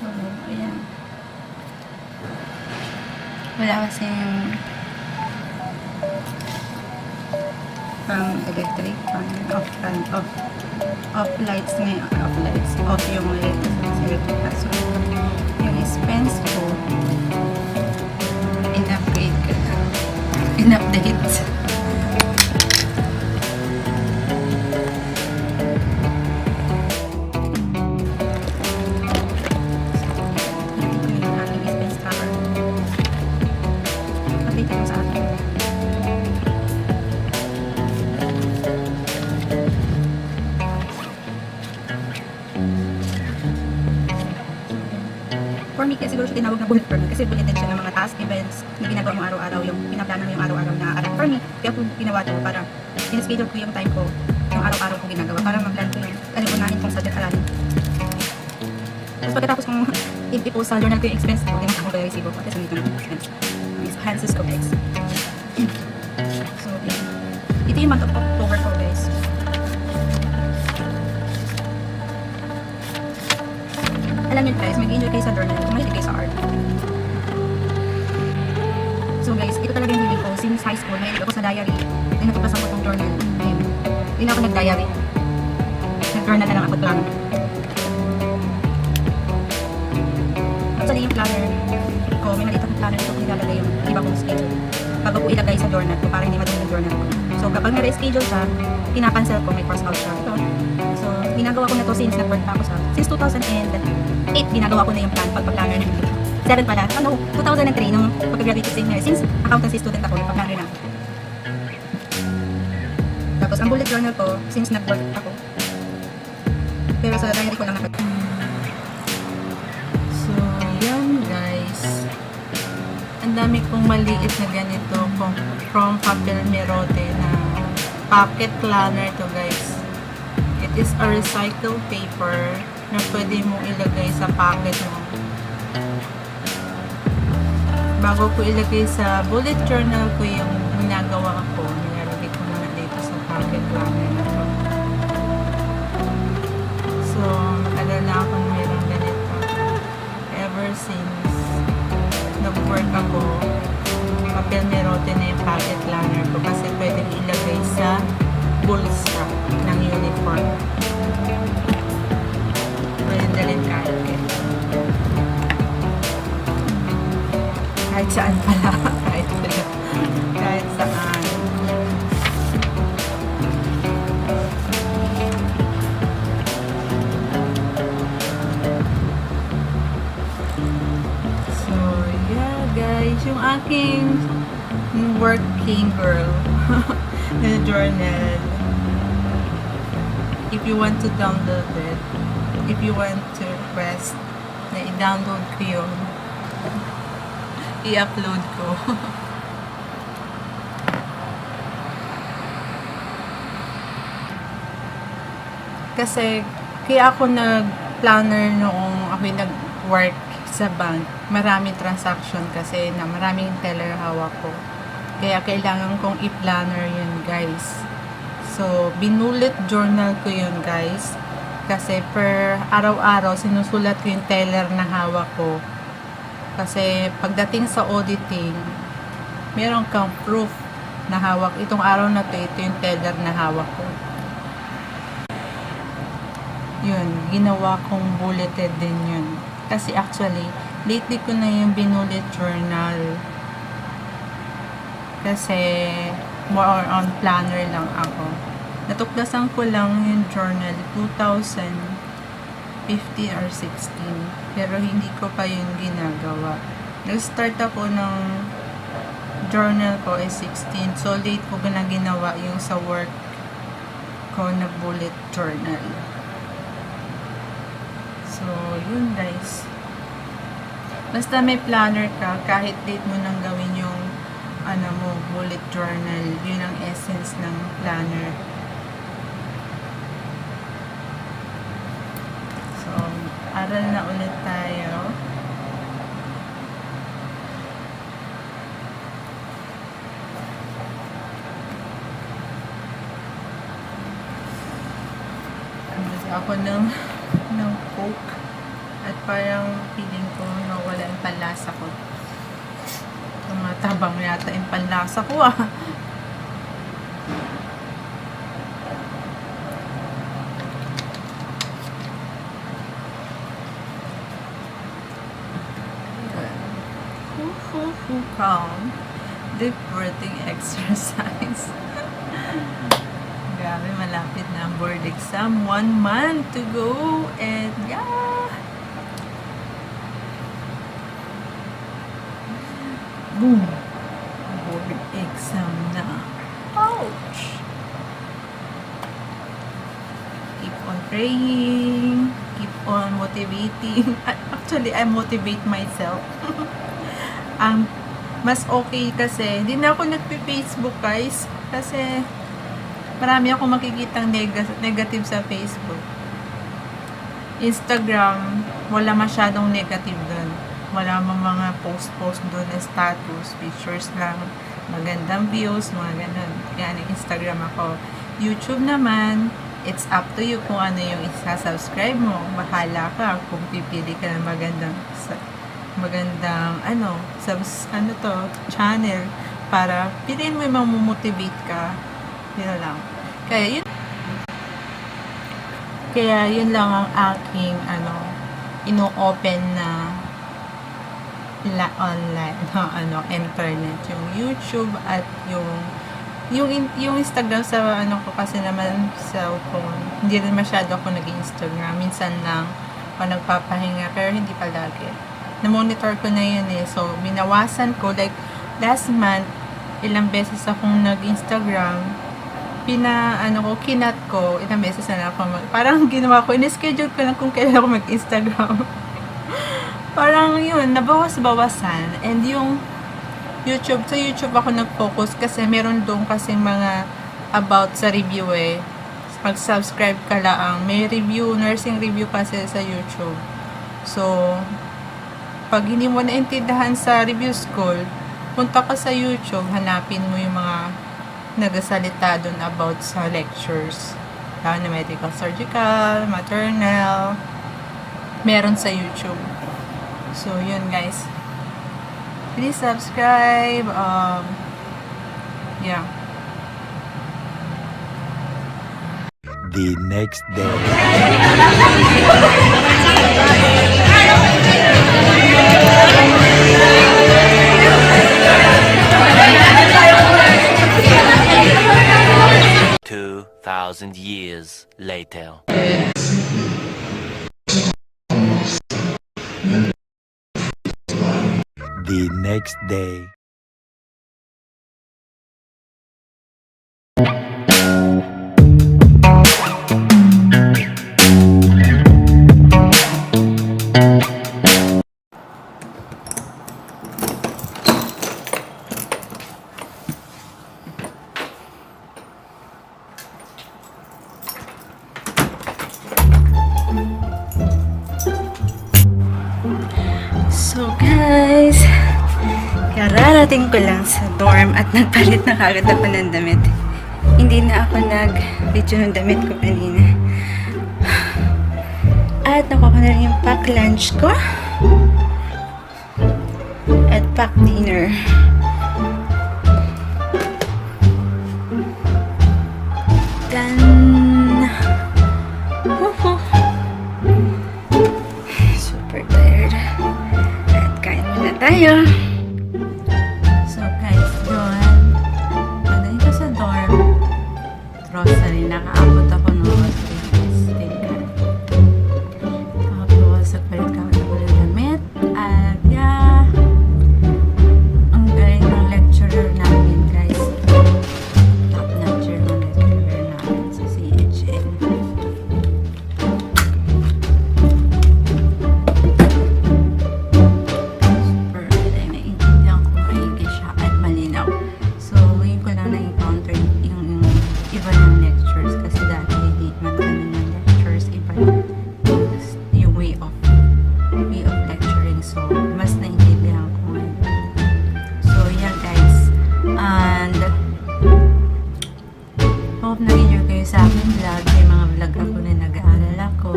So, ayan. Wala kasing pang electric, off lights ngayon, off yung lights. So, yung expense ko, For me, kaya siguro siya tinawag na bullet journal kasi bulletin siya ng mga task, events na ginagawa mo araw-araw, yung pinaplano mo yung araw-araw na araw. For me, kaya ko ginawa ito para in-schedule ko yung time ko, yung araw-araw ko ginagawa, para mag-plan ko yung unahin kong subject aranin. Tapos pagkatapos kong i-post sa journal ko yung expense ko, din ako resibo ko, kasi nandito na yung expense. Hanses ko, guys. So, yeah. Ito yung month of October ko, guys. Alam niyo guys, mag-enjoy kayo sa journal, mahilig kayo sa art. So guys, ito talaga yung hiling ko. Since high school, mahilig ako sa diary. Then natuklasan ko itong journal. Ayun. Hindi na ako nag-diary. Nag-journal na lang ako planner. Actually, yung planner ko, may maliit akong planner ito kung nilalagay yung iba kong schedule. Bago ko ilagay sa journal ko, para hindi madumi yung journal ko. So kapag na-reschedule siya, pinakancel ko, may cross out siya. Ito. So, ginagawa ko na to since nag-work pa ako sa, since 2008, ginagawa ko na yung plan, pagpa-planner na. 7 pala, 2003, nung pagka-graduate ko sa since accountancy student ako, nagpa-planner na. Tapos, ang bullet journal ko, since nag-work ako. Pero sa diary ko lang nakag. So, yan guys. Ang dami kong maliit na ganito from Papel Merote na pocket planner to guys. It is a recycled paper na pwede mong ilagay sa pocket mo. Bago ko ilagay sa bullet journal ko yung ginagawa ko, nilalagay ko muna dito sa pocket planner na to. So, matagal na ako mayroon ganito. Ever since nag-work ako, Papel Merote na yung pocket planner ko kasi pwede ilagay sa bulsa ng uniform. Pwede dalhin kahit saan pala. kahit saan. So, yeah guys, yung aking working girl na journal. If you want to download it, if you want to request na i-download ko yun, i-upload ko. Kasi, kaya ako nag-planner noong ako nag-work sa bank. Maraming transaction kasi na maraming teller hawak ko. Kaya kailangan kong i-planner yun guys. So, binulit journal ko yun guys. Kasi per araw-araw, sinusulat ko yung teller na hawak ko. Kasi pagdating sa auditing, meron kang proof na hawak. Itong araw na to, ito yung teller na hawak ko. Yun, ginawa kong bulleted din yun. Kasi actually, lately ko na yung binulit journal. Kasi more on planner lang ako. Natuklasan ko lang yung journal 2015 or 16. Pero hindi ko pa yun ginagawa. Nag-start ako ng journal ko is 16. So late ko na ginawa yung sa work ko na bullet journal. So yun guys. Basta may planner ka, kahit date mo nang gawin yung bullet journal. Yun ang essence ng planner. So, aral na ulit tayo. Kasi ako ng Coke at parang feeling ko nawala yung panlasa ko. Tumatabang yata yung panlasa ko Calm. Deep breathing exercise. Grabe, malapit na ang board exam. 1 month to go. And yeah. Boom. Board exam na. Ouch. Keep on praying. Keep on motivating. Actually, I motivate myself. Mas okay kasi, hindi na ako nagpi-Facebook guys. Kasi, marami ako makikitang negative sa Facebook. Instagram, wala masyadong negative doon. Wala mga post doon na status, pictures lang, magandang views, mga ganun. Kaya nag-Instagram ako. YouTube naman, it's up to you kung ano yung isa-subscribe mo. Bahala ka kung pipili ka ng magandang channel para piliin mo yung mamomotivate ka. Yun lang. Kaya yun lang ang aking ino-open na online internet, yung YouTube at yung Instagram sa ko kasi naman cellphone. Hindi rin masyado ako nag-Instagram. Minsan lang ako nagpapahinga pero hindi palagi. Na-monitor ko na yun eh. So, binawasan ko. Like, last month, ilang beses akong nag-Instagram. Kinat ko. Ilang beses na ako parang ginawa ko. In-schedule ko lang kung kailan ako mag-Instagram. Parang yun, nabawas-bawasan. And yung YouTube, sa YouTube ako nag-focus kasi meron doon kasing mga about sa review eh. Mag-subscribe ka lang. May review, nursing review kasi sa YouTube. So, pag hindi mo naintindihan sa review school, punta ka sa YouTube, hanapin mo yung mga nagasalita doon about sa lectures. Na medical, surgical, maternal, meron sa YouTube. So, yun guys. Please subscribe. Yeah. The next day. 2,000 years later. The next day. So guys, kararating ko lang sa dorm at nagpalit na kagad ako ng damit. Hindi na ako nag-video ng damit ko kanina. At nakuha ko na rin yung pack lunch ko. At pack dinner. Done! Woohoo! Super tired. At kain muna tayo. So guys, yun. Pagdating ko sa dorm, grocery, nakaabot ako ng grocery. Tapos, nagpalit kami ako ng damit. At yeah, ang galing ng lecturer namin guys. Top notcher ng lecturer namin sa CHN. Super galing, naiintindihan ko maigi siya at malinaw. So, ngayon ko lang na-encounter yung iba ng lectures kasi dati hindi man kami ng lectures, iba yung way of lecturing. So, mas naiintindihan ko ngayon. So, yeah guys. And hope nag-enjoy kayo sa aking vlog. May mga vlog ako na nag-aaral ako.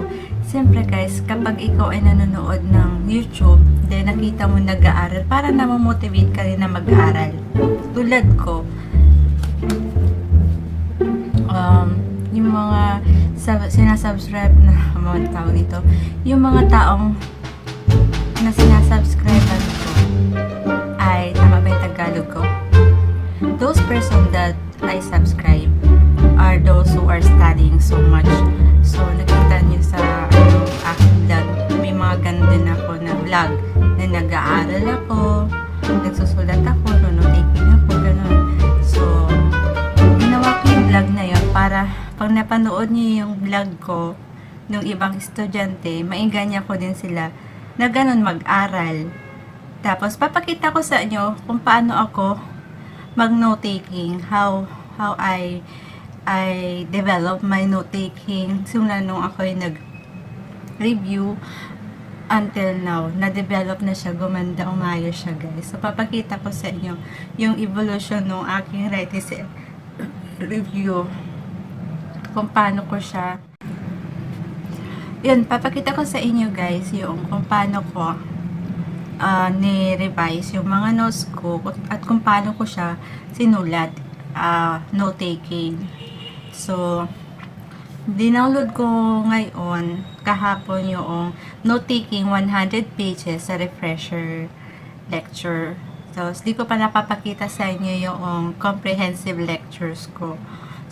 Siyempre guys, kapag ikaw ay nanonood ng YouTube, then nakita mo nag-aaral, para na-motivate ka rin na mag-aaral. Tulad ko, yung mga sinasubscribe na mga tao dito, yung mga taong na sinasubscribe ko ay, tama ba yung Tagalog ko? Those person that I subscribe are those who are studying so much. So, nakita niyo sa aking vlog, may mga ganun din ako na vlog na nag-aaral ako, nagsusulat ako, taking ako, ganun. So, ginawa ko yung vlog na yun para pag napanood niyo yung vlog ko, ng ibang estudyante, maingganyan ko din sila na ganun mag-aral. Tapos, papakita ko sa inyo kung paano ako mag-note-taking, how I develop my note-taking simula nung ako ay nag-review until now, na-develop na siya, gumanda, umayos siya, guys. So, papakita ko sa inyo yung evolution ng aking writing review, kung paano ko siya. Yun, papakita ko sa inyo, guys, yung kung paano ko ni-revise yung mga notes ko at kung paano ko siya sinulat, note-taking. So, dinownload ko ngayon, kahapon, yung note-taking 100 pages sa refresher lecture. So, di ko pa napapakita sa inyo yung comprehensive lectures ko.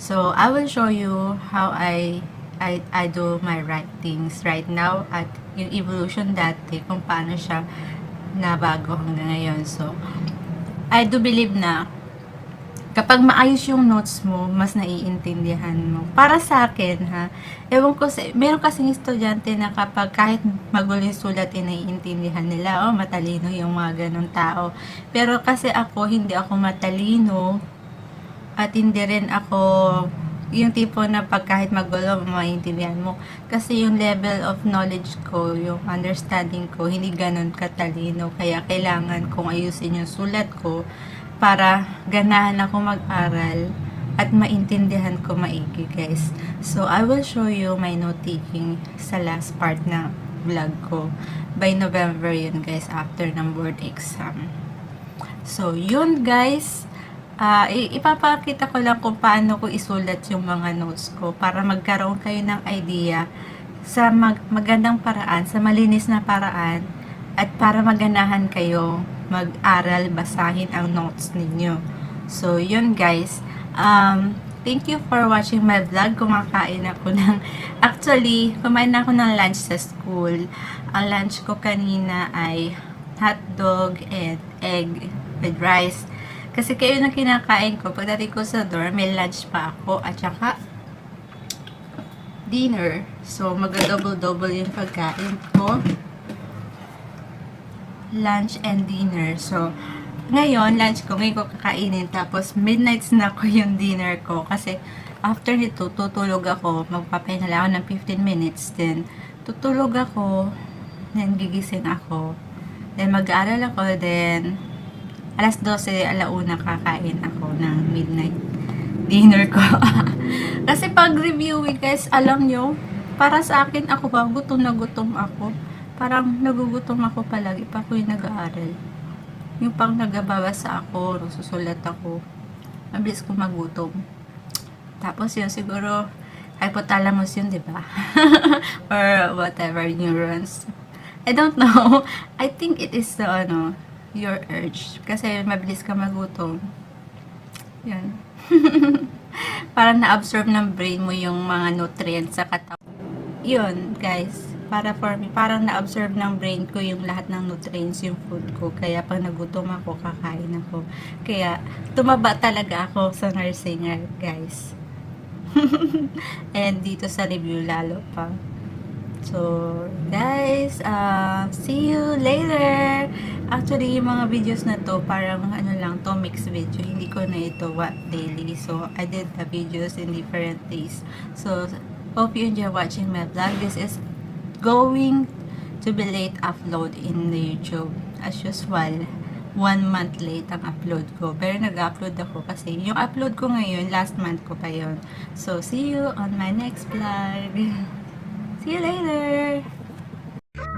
So, I will show you how I do my writings right now at yung evolution dati, kung paano siya nabago hanggang ngayon. So, I do believe na kapag maayos yung notes mo, mas naiintindihan mo. Para sa akin, ha, ewan ko, meron kasing estudyante na kapag kahit magulo yung sulat, naiintindihan nila, oh, matalino yung mga ganong tao. Pero kasi ako, hindi ako matalino, at hindi rin ako yung tipo na pag kahit magulo, maiintindihan mo. Kasi yung level of knowledge ko, yung understanding ko, hindi ganon katalino. Kaya kailangan kong ayusin yung sulat ko para ganahan ako mag-aral at maintindihan ko maigi, guys. So, I will show you my note-taking sa last part ng vlog ko. By November yun, guys, after ng board exam. So, yun, guys. Ipapakita ko lang kung paano ko isulat yung mga notes ko para magkaroon kayo ng idea sa magandang paraan, sa malinis na paraan, at para maganahan kayo mag-aral, basahin ang notes ninyo. So, yun, guys. Thank you for watching my vlog. Kumakain ako ng... Actually, kumain ako ng lunch sa school. Ang lunch ko kanina ay hotdog and egg with rice. Kasi kayo na kinakain ko. Pagdating ko sa dorm, may lunch pa ako. At saka, dinner. So, mag-double-double yung pagkain ko. Lunch and dinner. So, ngayon, lunch ko, ngayon ko kakainin. Tapos, midnight snack ko yung dinner ko. Kasi, after nito, tutulog ako. Magpapahinga lang ako ng 15 minutes. Then, tutulog ako. Then, gigising ako. Then, mag-aaral ako. Then, alas 12, alauna kakain ako ng midnight dinner ko. Kasi, pag reviewing, guys, alam nyo, para sa akin, ako ba, gutom na gutom ako. Parang nagugutom ako palagi pa ako yung nag-aaral. Yung pang nagababasa ako, susulat ako, mabilis ko magutom. Tapos yun, siguro, hypothalamus yun, diba? Or whatever, neurons. I don't know. I think it is the, your urge. Kasi mabilis ka magutom. Yun. Parang na-absorb ng brain mo yung mga nutrients sa katawan. Yun, guys. Para for me, parang na-absorb ng brain ko yung lahat ng nutrients, yung food ko. Kaya pag nagutom ako, kakain ako. Kaya, tumaba talaga ako sa nursing, guys. And dito sa review, lalo pa. So, guys, see you later. Actually, yung mga videos na to, parang lang, to mix video. Hindi ko na ito daily. So, I did the videos in different days. So, hope you enjoy watching my vlog. This is going to be late upload in the YouTube. As usual, 1 month late ang upload ko. Pero nag-upload ako kasi yung upload ko ngayon, last month ko pa yun. So, see you on my next vlog. See you later!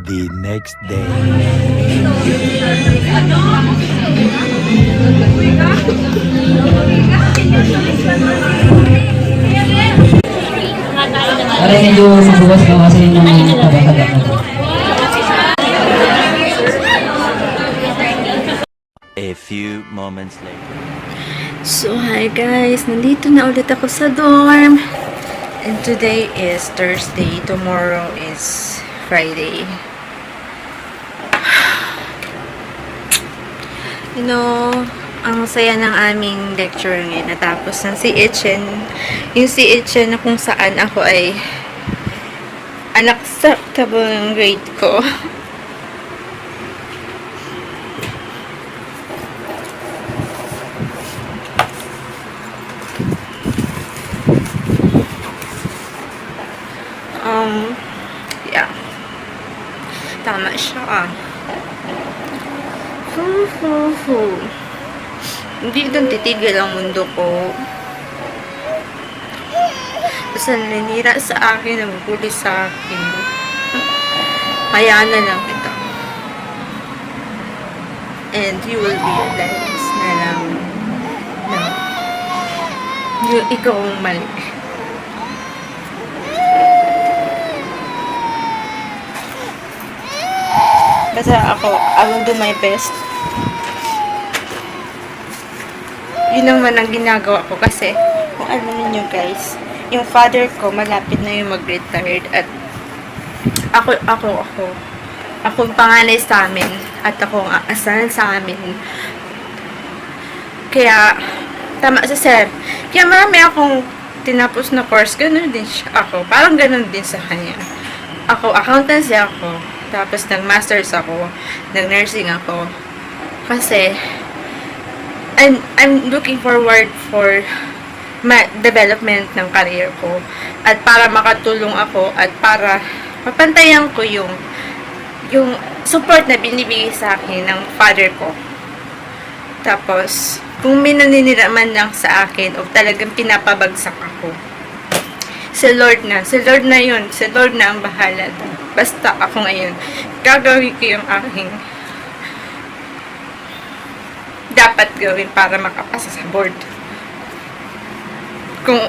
The next day. Para medyo mabuwas-bawasan yung mga taga-taga. A few moments later. So, hi guys! Nandito na ulit ako sa dorm. And today is Thursday. Tomorrow is Friday. You know, ang saya ng aming lecture ngayon. Natapos ng CHN. Yung CHN na kung saan ako ay unacceptable yung grade ko. Yeah. Tama siya. Hindi doon titigil ang mundo ko. Basta nanira sa akin, naguguli sa akin. Hayaan na lang ito. And you will realize na lang na ikaw ang mali. Basta ako, I will do my best. Yun naman ang ginagawa ko kasi kung alam niyo guys, yung father ko malapit na yung mag-retired at ako ang panganay sa amin at ako ang aasahan sa amin. Kaya tama sa sir. Kaya marami akong tinapos na course, ganun din siya ako. Parang ganun din sa kanya. Ako, accountancy ako. Tapos nag-masters ako, nag-nursing ako. Kasi I'm looking forward for development ng career ko at para makatulong ako at para mapantayan ko yung support na binibigay sa akin ng father ko. Tapos kung may naninira man lang sa akin o talagang pinapabagsak ako, si Lord na yun, si Lord na ang bahala. Basta ako ngayon, gagawin ko yung aking dapat gawin para makapasa sa board. Kung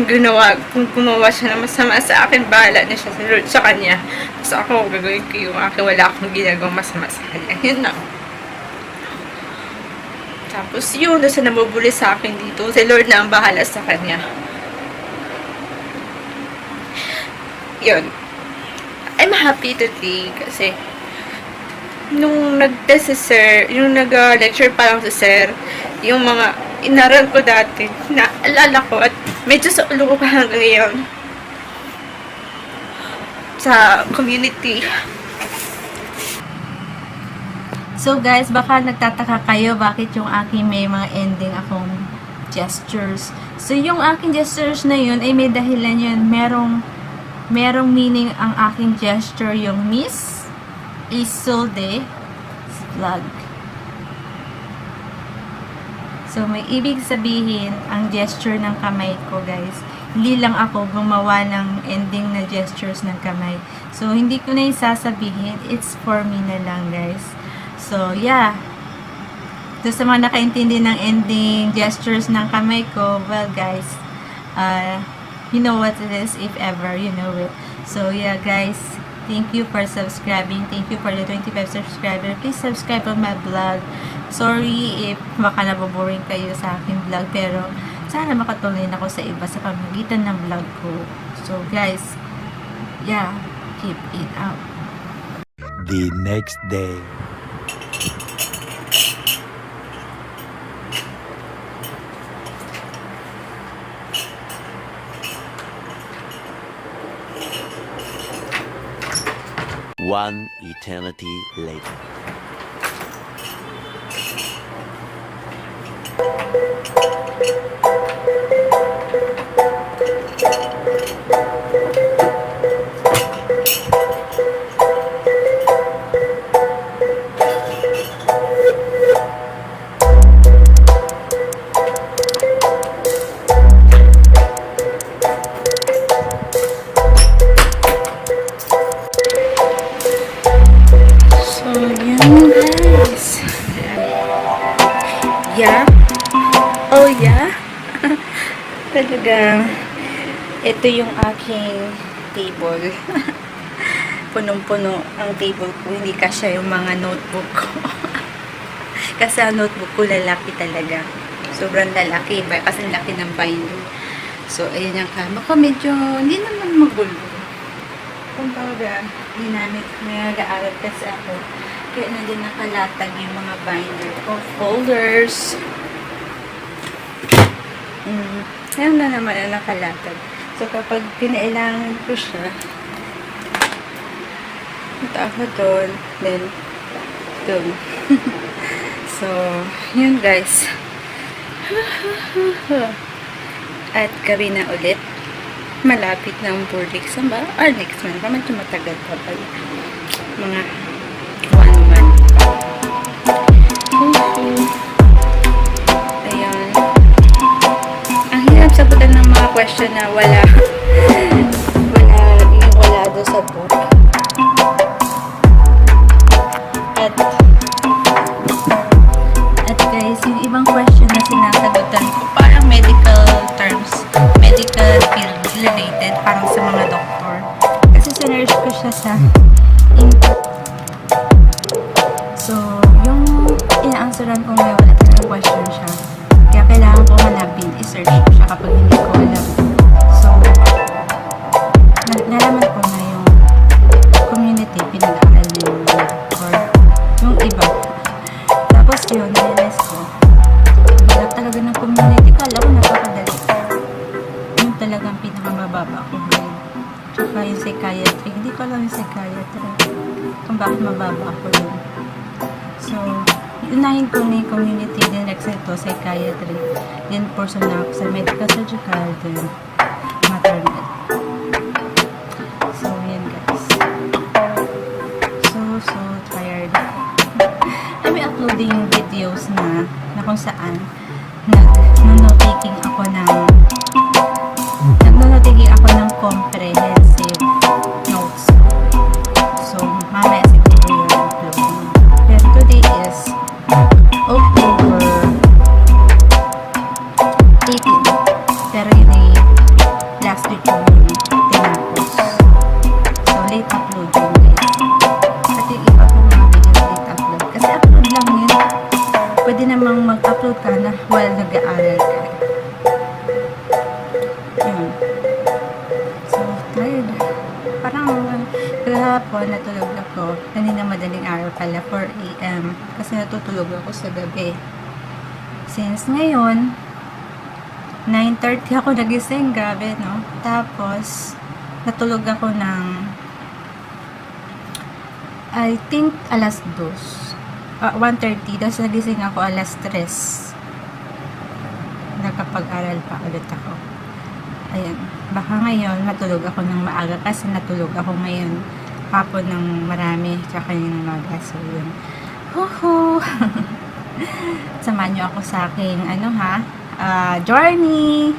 gumawa siya ng masama sa akin, bahala na siya sa Lord sa kanya. Basta ako, gagawin ko yung aking, wala akong ginagawang masama sa kanya. Yun na. Tapos yun, doon sa namubuli sa akin dito, si Lord na ang bahala sa kanya. Yun. I'm happy today kasi nung nag-test si sir, yung nag-lecture pa lang si sir, yung mga inaral ko dati, naalala ko at medyo sa ulo ko pa hanggang ngayon sa community. So guys, baka nagtataka kayo bakit yung aking may mga ending akong gestures. So yung aking gestures na yun ay may dahilan yun. Merong meaning ang aking gesture, yung Miss Isolde vlog. So may ibig sabihin ang gesture ng kamay ko guys. Hindi lang ako gumawa ng ending na gestures ng kamay. So hindi ko na isasabihin, it's for me na lang guys. So yeah. So sa mga nakaintindi ng ending gestures ng kamay ko, well guys, you know what it is if ever you know it. So yeah guys, thank you for subscribing. Thank you for the 25 subscribers. Please subscribe on my vlog. Sorry if baka naboboring kayo sa aking vlog, pero sana makatulong ako sa iba sa pamamagitan ng vlog ko. So guys, yeah, keep it up. The next day. One eternity later. Yeah? Oh yeah? Talagang ito yung aking table. Punong-puno ang table ko. Hindi kasya yung mga notebook ko. Kasi ang notebook ko lalaki talaga. Sobrang lalaki. Kasi laki ng binder. So, ayan yung kama ko. Medyo hindi naman magulo. Kung baga, ginamit, may nag-aaral kasi ako. Kaya nandun nakalatag yung mga binder o folders. Ayan na naman ang nakalatag. So, kapag kinailangan ko siya, Pupunta ako doon. Then, doon. So, yun guys. At gabi na ulit. Malapit na ang board exam ba? Or next month. Medyo matagal pa pala. Mga 1 month. Ayun. Ang hirap sagutan ng mga question na wala doon sa book. At guys, yung ibang question na sinasagutan ko, parang medical terms, medical field related, parang sa mga doktor. Kasi sinerge ko siya sa So, yung ina-answeran ko ngayon, wala talagang question siya. Kaya kailangan ko hanapin, i-search ko siya kapag hindi ko alam. So, nalaman ko na yung community, pinag-aaral yun, or yung iba. Tapos yun, na-realize ko, wala talaga ng community. Kala ko napakadali. Yung talagang pinakamababa ko grade. Tsaka yung psychiatry. Hindi ko alam yung psychiatry. Kung bakit mababa ako yun. So, unahin ko na yung community, then next ito, psychiatry. Then portion na ako sa medical surgical, then maternal. So, yan guys. So tired. I'll be uploading videos na kung saan nag-notating ako ng comprehensive notes. So, mamaya siguro yung uploading. Pero today is October 18. Pero yun ay last week ko yung tinapos. So, late uploading guys. At yung iba ko mga video late upload. Kasi upload lang yun. Pwede namang mag-upload ka na while nag-aaral ka. Yun. So, tired. Parang kahapon natulog ako. Kanina madaling araw pala, 4 AM. Kasi natutulog ako sa gabi. Since ngayon, 9:30 ako nagising. Grabe, no? Tapos, natulog ako ng I think alas 2. 1:30. Tapos nagising ako alas 3. Nakapag-aral pa ulit ako. Ayan. Baka ngayon matulog ako ng maaga kasi natulog ako ngayon hapon ng marami tsaka yung umaga. So yun. Huhu! Samahan nyo ako sa aking journey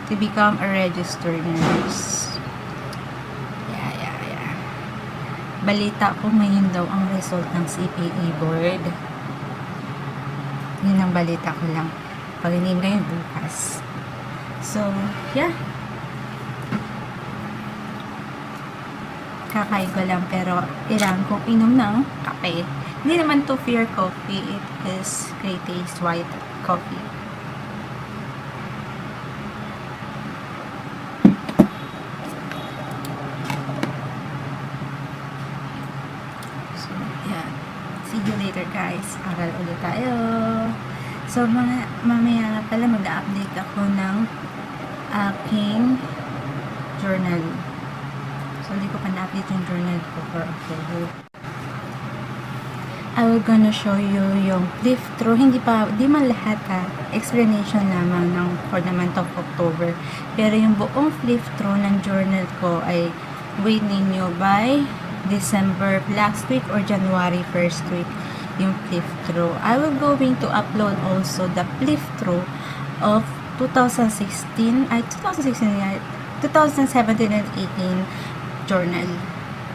to become a registered nurse. Yeah. Balita ko ngayon daw ang result ng CPA board. Yun ang balita ko lang. Pag-inim ngayon bukas. So, yeah. Kakain ko lang pero kailangan kong inom ng kape. Hindi naman to pure coffee. It is Great Taste White Coffee. So, yeah. See you later guys. Aral ulit tayo. So, mamaya nga pala mag-update ako ng aking journal. So, hindi ko pa na-update yung journal ko for October. I will gonna show you yung flip through. Hindi man lahat explanation lamang for the month of October. Pero yung buong flip through ng journal ko ay wait ninyo by December last week or January first week yung flip through. I will going to upload also the flip through of 2017 and 18 journal.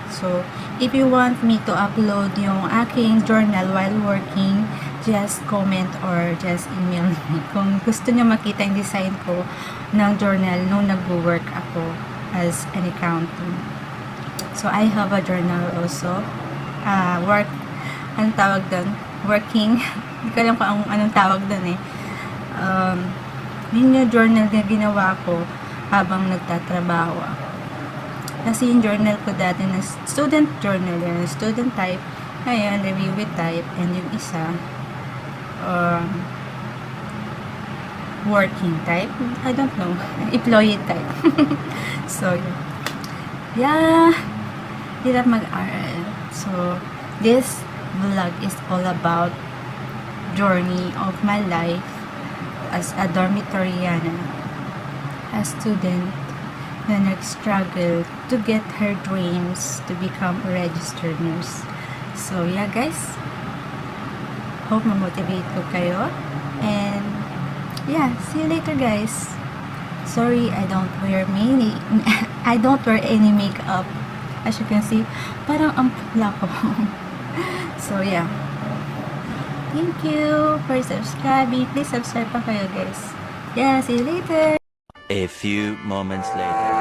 So, if you want me to upload yung aking journal while working, just comment or just email me. Kung gusto nyo makita yung design ko ng journal nung nag-work ako as an accountant. So, I have a journal also. Anong tawag doon? Working. Hindi ko alam kung anong tawag doon eh. Yun yung journal na ginawa ko habang nagtatrabaho ako. Kasi yung journal ko dati na student journal yun, student type, ngayon review with type, and yung isa working type, I don't know, employee type. So, yeah, hirap mag-aral. So, this vlog is all about journey of my life as a dormitoryana, a student na nag-struggle to get her dreams to become a registered nurse. So, yeah guys, hope ma-motivate ko kayo. And, yeah, see you later guys. Sorry, I don't wear any makeup. As you can see, parang ang pula ko. So, yeah. Thank you for subscribing. Please subscribe pa kayo, guys. Yeah, see you later. A few moments later.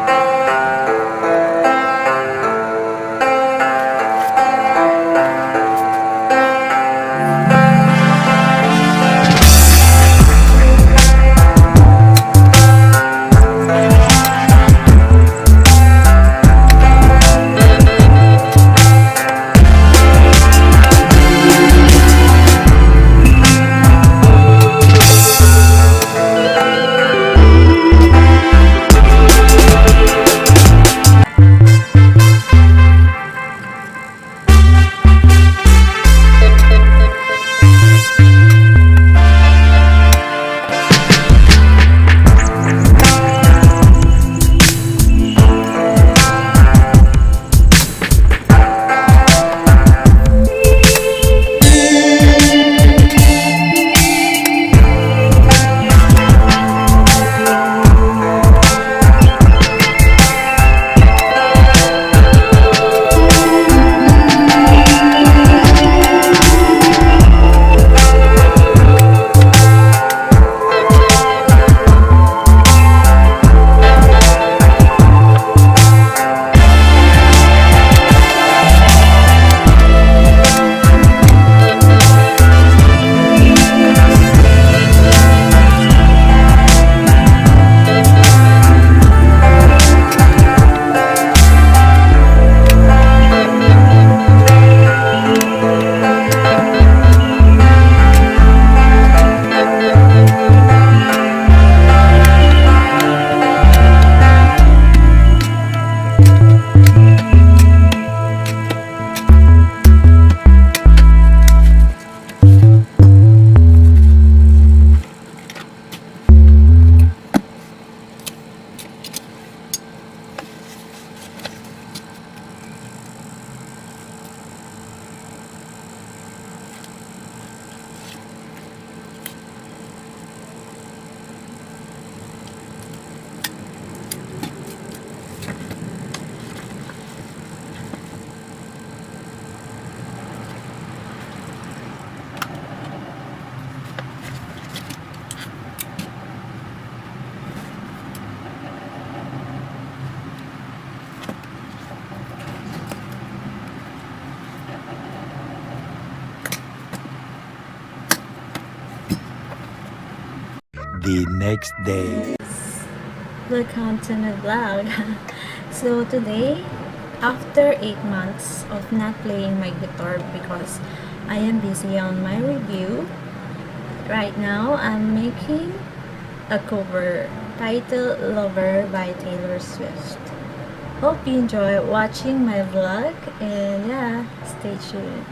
The next day. Welcome to my vlog. So today, after 8 months of not playing my guitar because I am busy on my review, right now I'm making a cover titled Lover by Taylor Swift. Hope you enjoy watching my vlog, and yeah, stay tuned.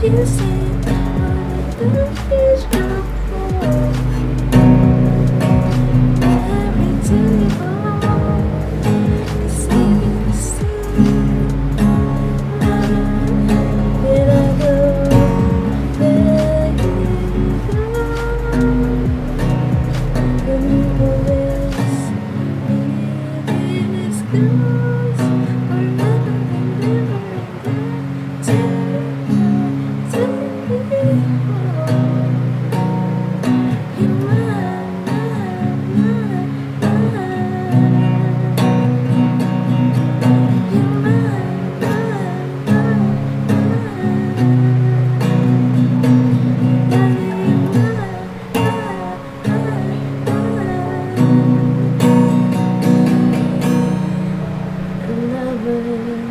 You say the fish go every time you fall, you say you see. When I go, there you go. When you always leave this goes forever and ever Lover